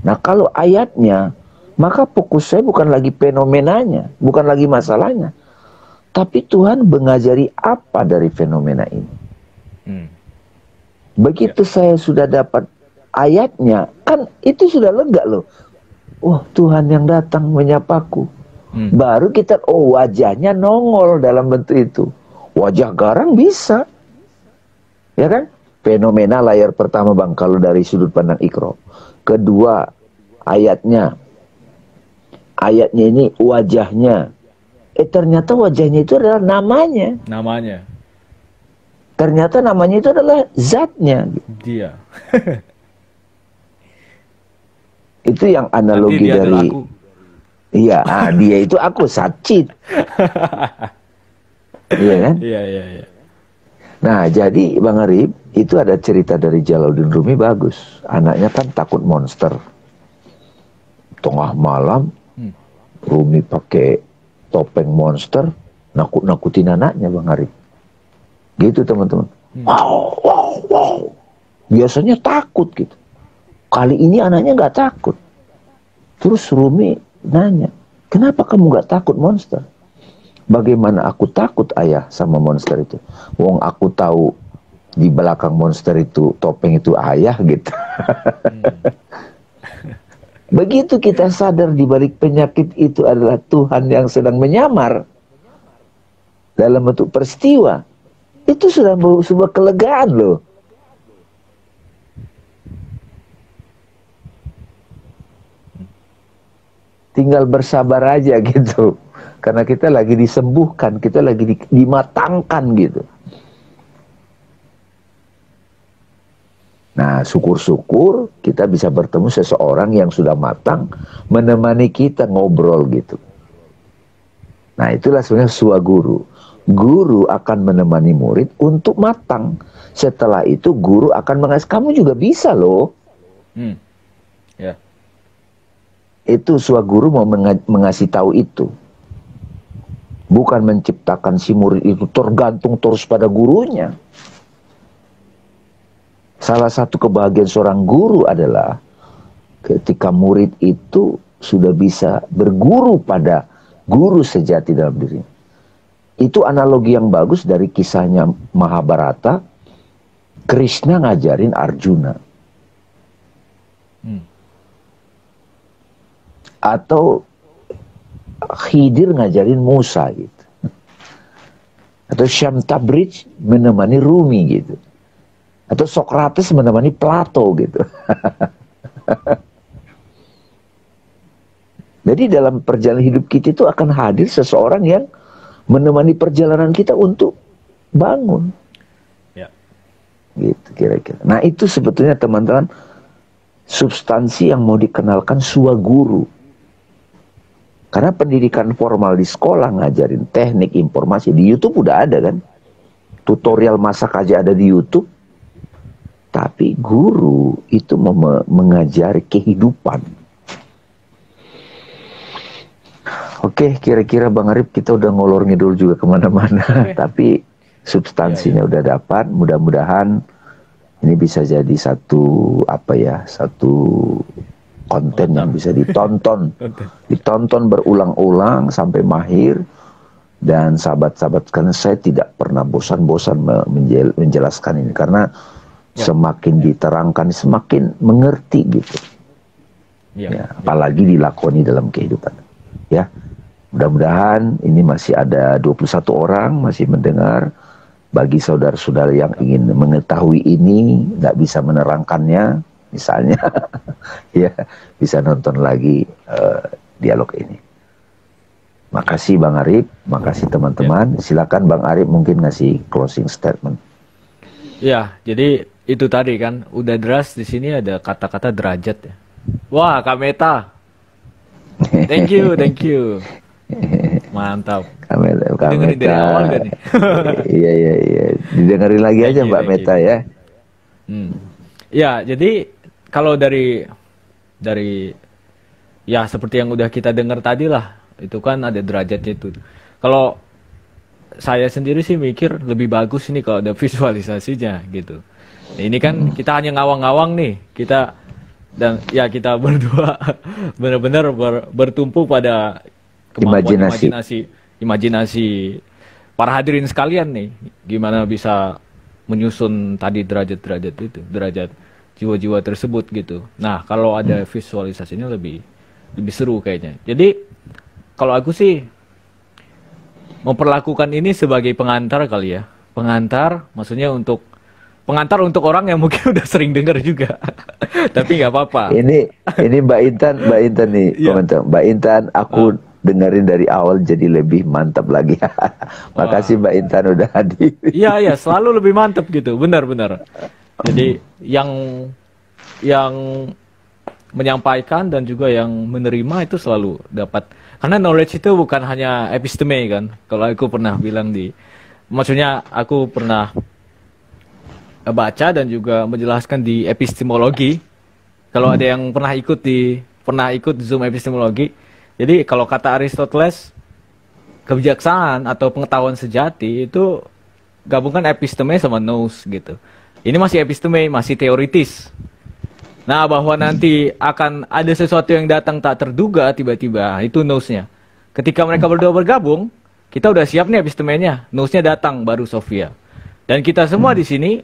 Nah, kalau ayatnya, maka fokus saya bukan lagi fenomenanya, bukan lagi masalahnya, tapi Tuhan mengajari apa dari fenomena ini. Begitu saya sudah dapat ayatnya, kan itu sudah lega loh. Wah, Tuhan yang datang menyapaku. Baru kita, wajahnya nongol dalam bentuk itu. Wajah garang bisa. Ya kan? Fenomena layar pertama, Bang, kalau dari sudut pandang Iqra. Kedua, ayatnya. Ayatnya ini wajahnya. Ternyata wajahnya itu adalah namanya. Namanya Ternyata namanya itu adalah zatnya. dia. Itu yang Nanti analogi dia adalah dari... aku. Iya, dia itu aku, Satchit. Iya kan? Iya. Nah, jadi Bang Arif, itu ada cerita dari Jalaluddin Rumi bagus. Anaknya kan takut monster. Tengah malam, Rumi pakai topeng monster, nakut-nakutin anaknya, Bang Arif. Gitu, teman-teman. Wow. Biasanya takut gitu. Kali ini anaknya nggak takut. Terus Rumi nanya, kenapa kamu nggak takut monster? Bagaimana aku takut, ayah, sama monster itu? Wong aku tahu di belakang monster itu, topeng itu ayah gitu. Begitu kita sadar di balik penyakit itu adalah Tuhan yang sedang menyamar dalam bentuk peristiwa, itu sudah sebuah kelegaan loh. Tinggal bersabar aja gitu. Karena kita lagi disembuhkan, kita lagi dimatangkan gitu. Nah, syukur-syukur kita bisa bertemu seseorang yang sudah matang, menemani kita ngobrol gitu. Nah, itulah sebenarnya swaguru. Guru akan menemani murid untuk matang. Setelah itu guru akan mengasih, kamu juga bisa loh. Ya. Itu swaguru mau mengasih tahu itu. Bukan menciptakan si murid itu tergantung terus pada gurunya. Salah satu kebahagiaan seorang guru adalah ketika murid itu sudah bisa berguru pada guru sejati dalam dirinya. Itu analogi yang bagus dari kisahnya Mahabharata. Krishna ngajarin Arjuna. Atau Khidir ngajarin Musa gitu. Atau Syam Tabriz menemani Rumi gitu. Atau Sokrates menemani Plato gitu. Jadi dalam perjalanan hidup kita itu akan hadir seseorang yang menemani perjalanan kita untuk bangun. Ya. Gitu. kira-kira. Nah itu sebetulnya teman-teman substansi yang mau dikenalkan guru. Karena pendidikan formal di sekolah ngajarin teknik informasi di YouTube udah ada kan, tutorial masak aja ada di YouTube. Tapi guru itu mengajari kehidupan. Oke, kira-kira Bang Arif kita udah ngolor ngidul juga kemana-mana. Tapi substansinya udah dapat. Mudah-mudahan ini bisa jadi satu konten yang bisa ditonton berulang-ulang sampai mahir. Dan sahabat-sahabat, karena saya tidak pernah bosan-bosan menjelaskan ini, karena semakin diterangkan semakin mengerti gitu. Apalagi dilakoni dalam kehidupan. Ya, mudah-mudahan ini masih ada 21 orang masih mendengar. Bagi saudara-saudara yang ingin mengetahui ini, nggak bisa menerangkannya, misalnya, ya bisa nonton lagi dialog ini. Makasih Bang Arif, makasih teman-teman. Silakan Bang Arif mungkin ngasih closing statement. Ya, jadi itu tadi kan udah deras di sini ada kata-kata derajat ya. Wah, Kak Meta. Thank you. Mantap. Dengerin dari awal kan nih? Iya. Didengerin lagi aja Mbak Meta ya. Ya, jadi kalau dari ya seperti yang udah kita dengar tadi lah, itu kan ada derajatnya itu. Kalau saya sendiri sih mikir lebih bagus ini kalau ada visualisasinya gitu. Nah, ini kan kita hanya ngawang-ngawang nih, kita berdua benar-benar bertumpu pada kemampuan imajinasi para hadirin sekalian nih, gimana bisa menyusun tadi derajat-derajat itu, derajat jiwa-jiwa tersebut gitu. Nah, kalau ada visualisasinya lebih seru kayaknya. Jadi kalau aku sih memperlakukan ini sebagai pengantar kali ya. Maksudnya pengantar untuk orang yang mungkin udah sering dengar juga. Tapi nggak apa-apa. Ini Mbak Intan nih komentar. Mbak Intan, aku dengerin dari awal jadi lebih mantap lagi. Makasih Mbak Intan udah hadir. Iya, selalu lebih mantap gitu. Benar. Jadi yang menyampaikan dan juga yang menerima itu selalu dapat. Karena knowledge itu bukan hanya episteme kan. Kalau aku pernah bilang maksudnya aku pernah baca dan juga menjelaskan di epistemologi. Kalau ada yang pernah ikut Zoom epistemologi. Jadi kalau kata Aristoteles, kebijaksanaan atau pengetahuan sejati itu gabungkan episteme sama nous gitu. Ini masih episteme, masih teoritis. Nah, bahwa nanti akan ada sesuatu yang datang tak terduga tiba-tiba, itu nous-nya. Ketika mereka berdua bergabung, kita udah siap nih epistemenya, nous-nya datang baru Sofia. Dan kita semua di sini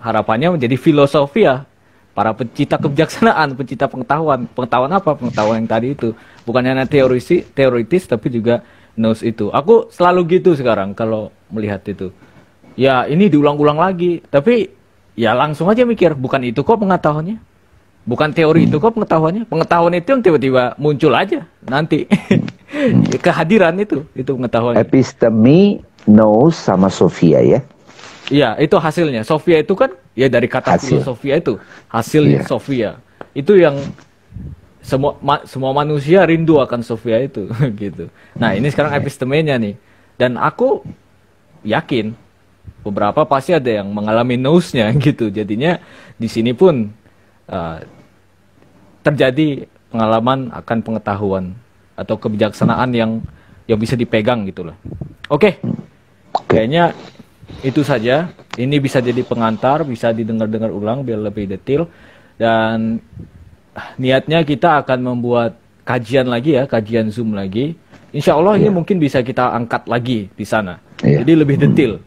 harapannya menjadi filosofia, para pencipta kebijaksanaan, pencipta pengetahuan. Pengetahuan apa? Pengetahuan yang tadi itu. Bukan hanya teoritis tapi juga nous itu. Aku selalu gitu sekarang kalau melihat itu. Ya, ini diulang-ulang lagi, tapi ya langsung aja mikir, bukan itu kok pengetahuannya. Bukan teori itu kok pengetahuannya. Pengetahuan itu yang tiba-tiba muncul aja nanti. Kehadiran itu pengetahuan. Epistemi, nous sama Sofia ya. Iya, itu hasilnya. Sofia itu kan ya dari kata filosofia itu. Hasilnya Sofia. Itu yang semua manusia rindu akan Sofia itu gitu. Nah, ini sekarang epistemenya nih. Dan aku yakin beberapa pasti ada yang mengalami nous-nya gitu. Jadinya di sini pun terjadi pengalaman akan pengetahuan atau kebijaksanaan yang bisa dipegang gitu loh. Oke. Kayaknya itu saja. Ini bisa jadi pengantar, bisa didengar-dengar ulang biar lebih detail. Dan niatnya kita akan membuat kajian lagi ya, kajian Zoom lagi. Insya Allah ini mungkin bisa kita angkat lagi di sana. Jadi lebih detail.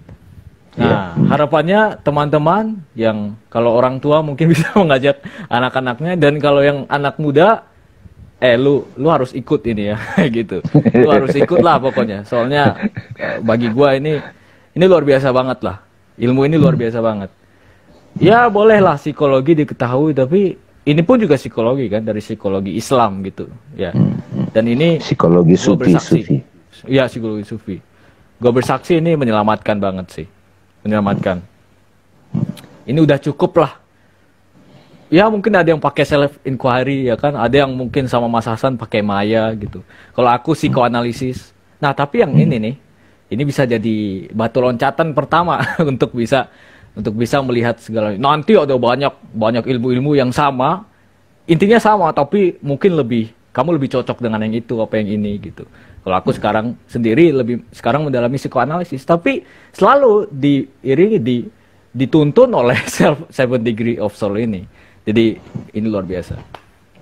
Nah, harapannya teman-teman yang kalau orang tua mungkin bisa mengajak anak-anaknya, dan kalau yang anak muda, lu harus ikut ini ya, gitu. Lu harus ikut lah pokoknya. Soalnya bagi gua ini luar biasa banget lah. Ilmu ini luar biasa banget. Ya bolehlah psikologi diketahui, tapi ini pun juga psikologi kan, dari psikologi Islam gitu, ya. Dan ini psikologi sufi. Iya, psikologi sufi. Gua bersaksi ini menyelamatkan banget sih. Menyelamatkan. Ini udah cukup lah. Ya mungkin ada yang pakai self inquiry ya kan, ada yang mungkin sama Mas Hasan pakai Maya gitu. Kalau aku psikoanalisis. Nah, tapi yang ini nih, ini bisa jadi batu loncatan pertama untuk bisa melihat segala. Nanti ada banyak ilmu-ilmu yang sama, intinya sama tapi mungkin kamu lebih cocok dengan yang itu apa yang ini gitu. Kalau aku sekarang sendiri sekarang mendalami psikoanalisis, tapi selalu dituntun oleh seven degree of soul ini. Jadi ini luar biasa.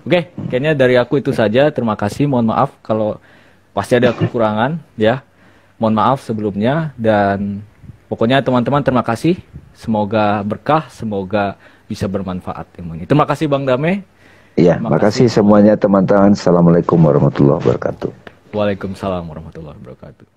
Oke, kayaknya dari aku itu saja. Terima kasih. Mohon maaf kalau pasti ada kekurangan ya. Mohon maaf sebelumnya dan pokoknya teman-teman terima kasih. Semoga berkah, semoga bisa bermanfaat ilmu ini. Terima kasih Bang Dame. Iya, terima kasih semuanya teman-teman. Assalamualaikum warahmatullahi wabarakatuh. Waalaikumsalam warahmatullahi wabarakatuh.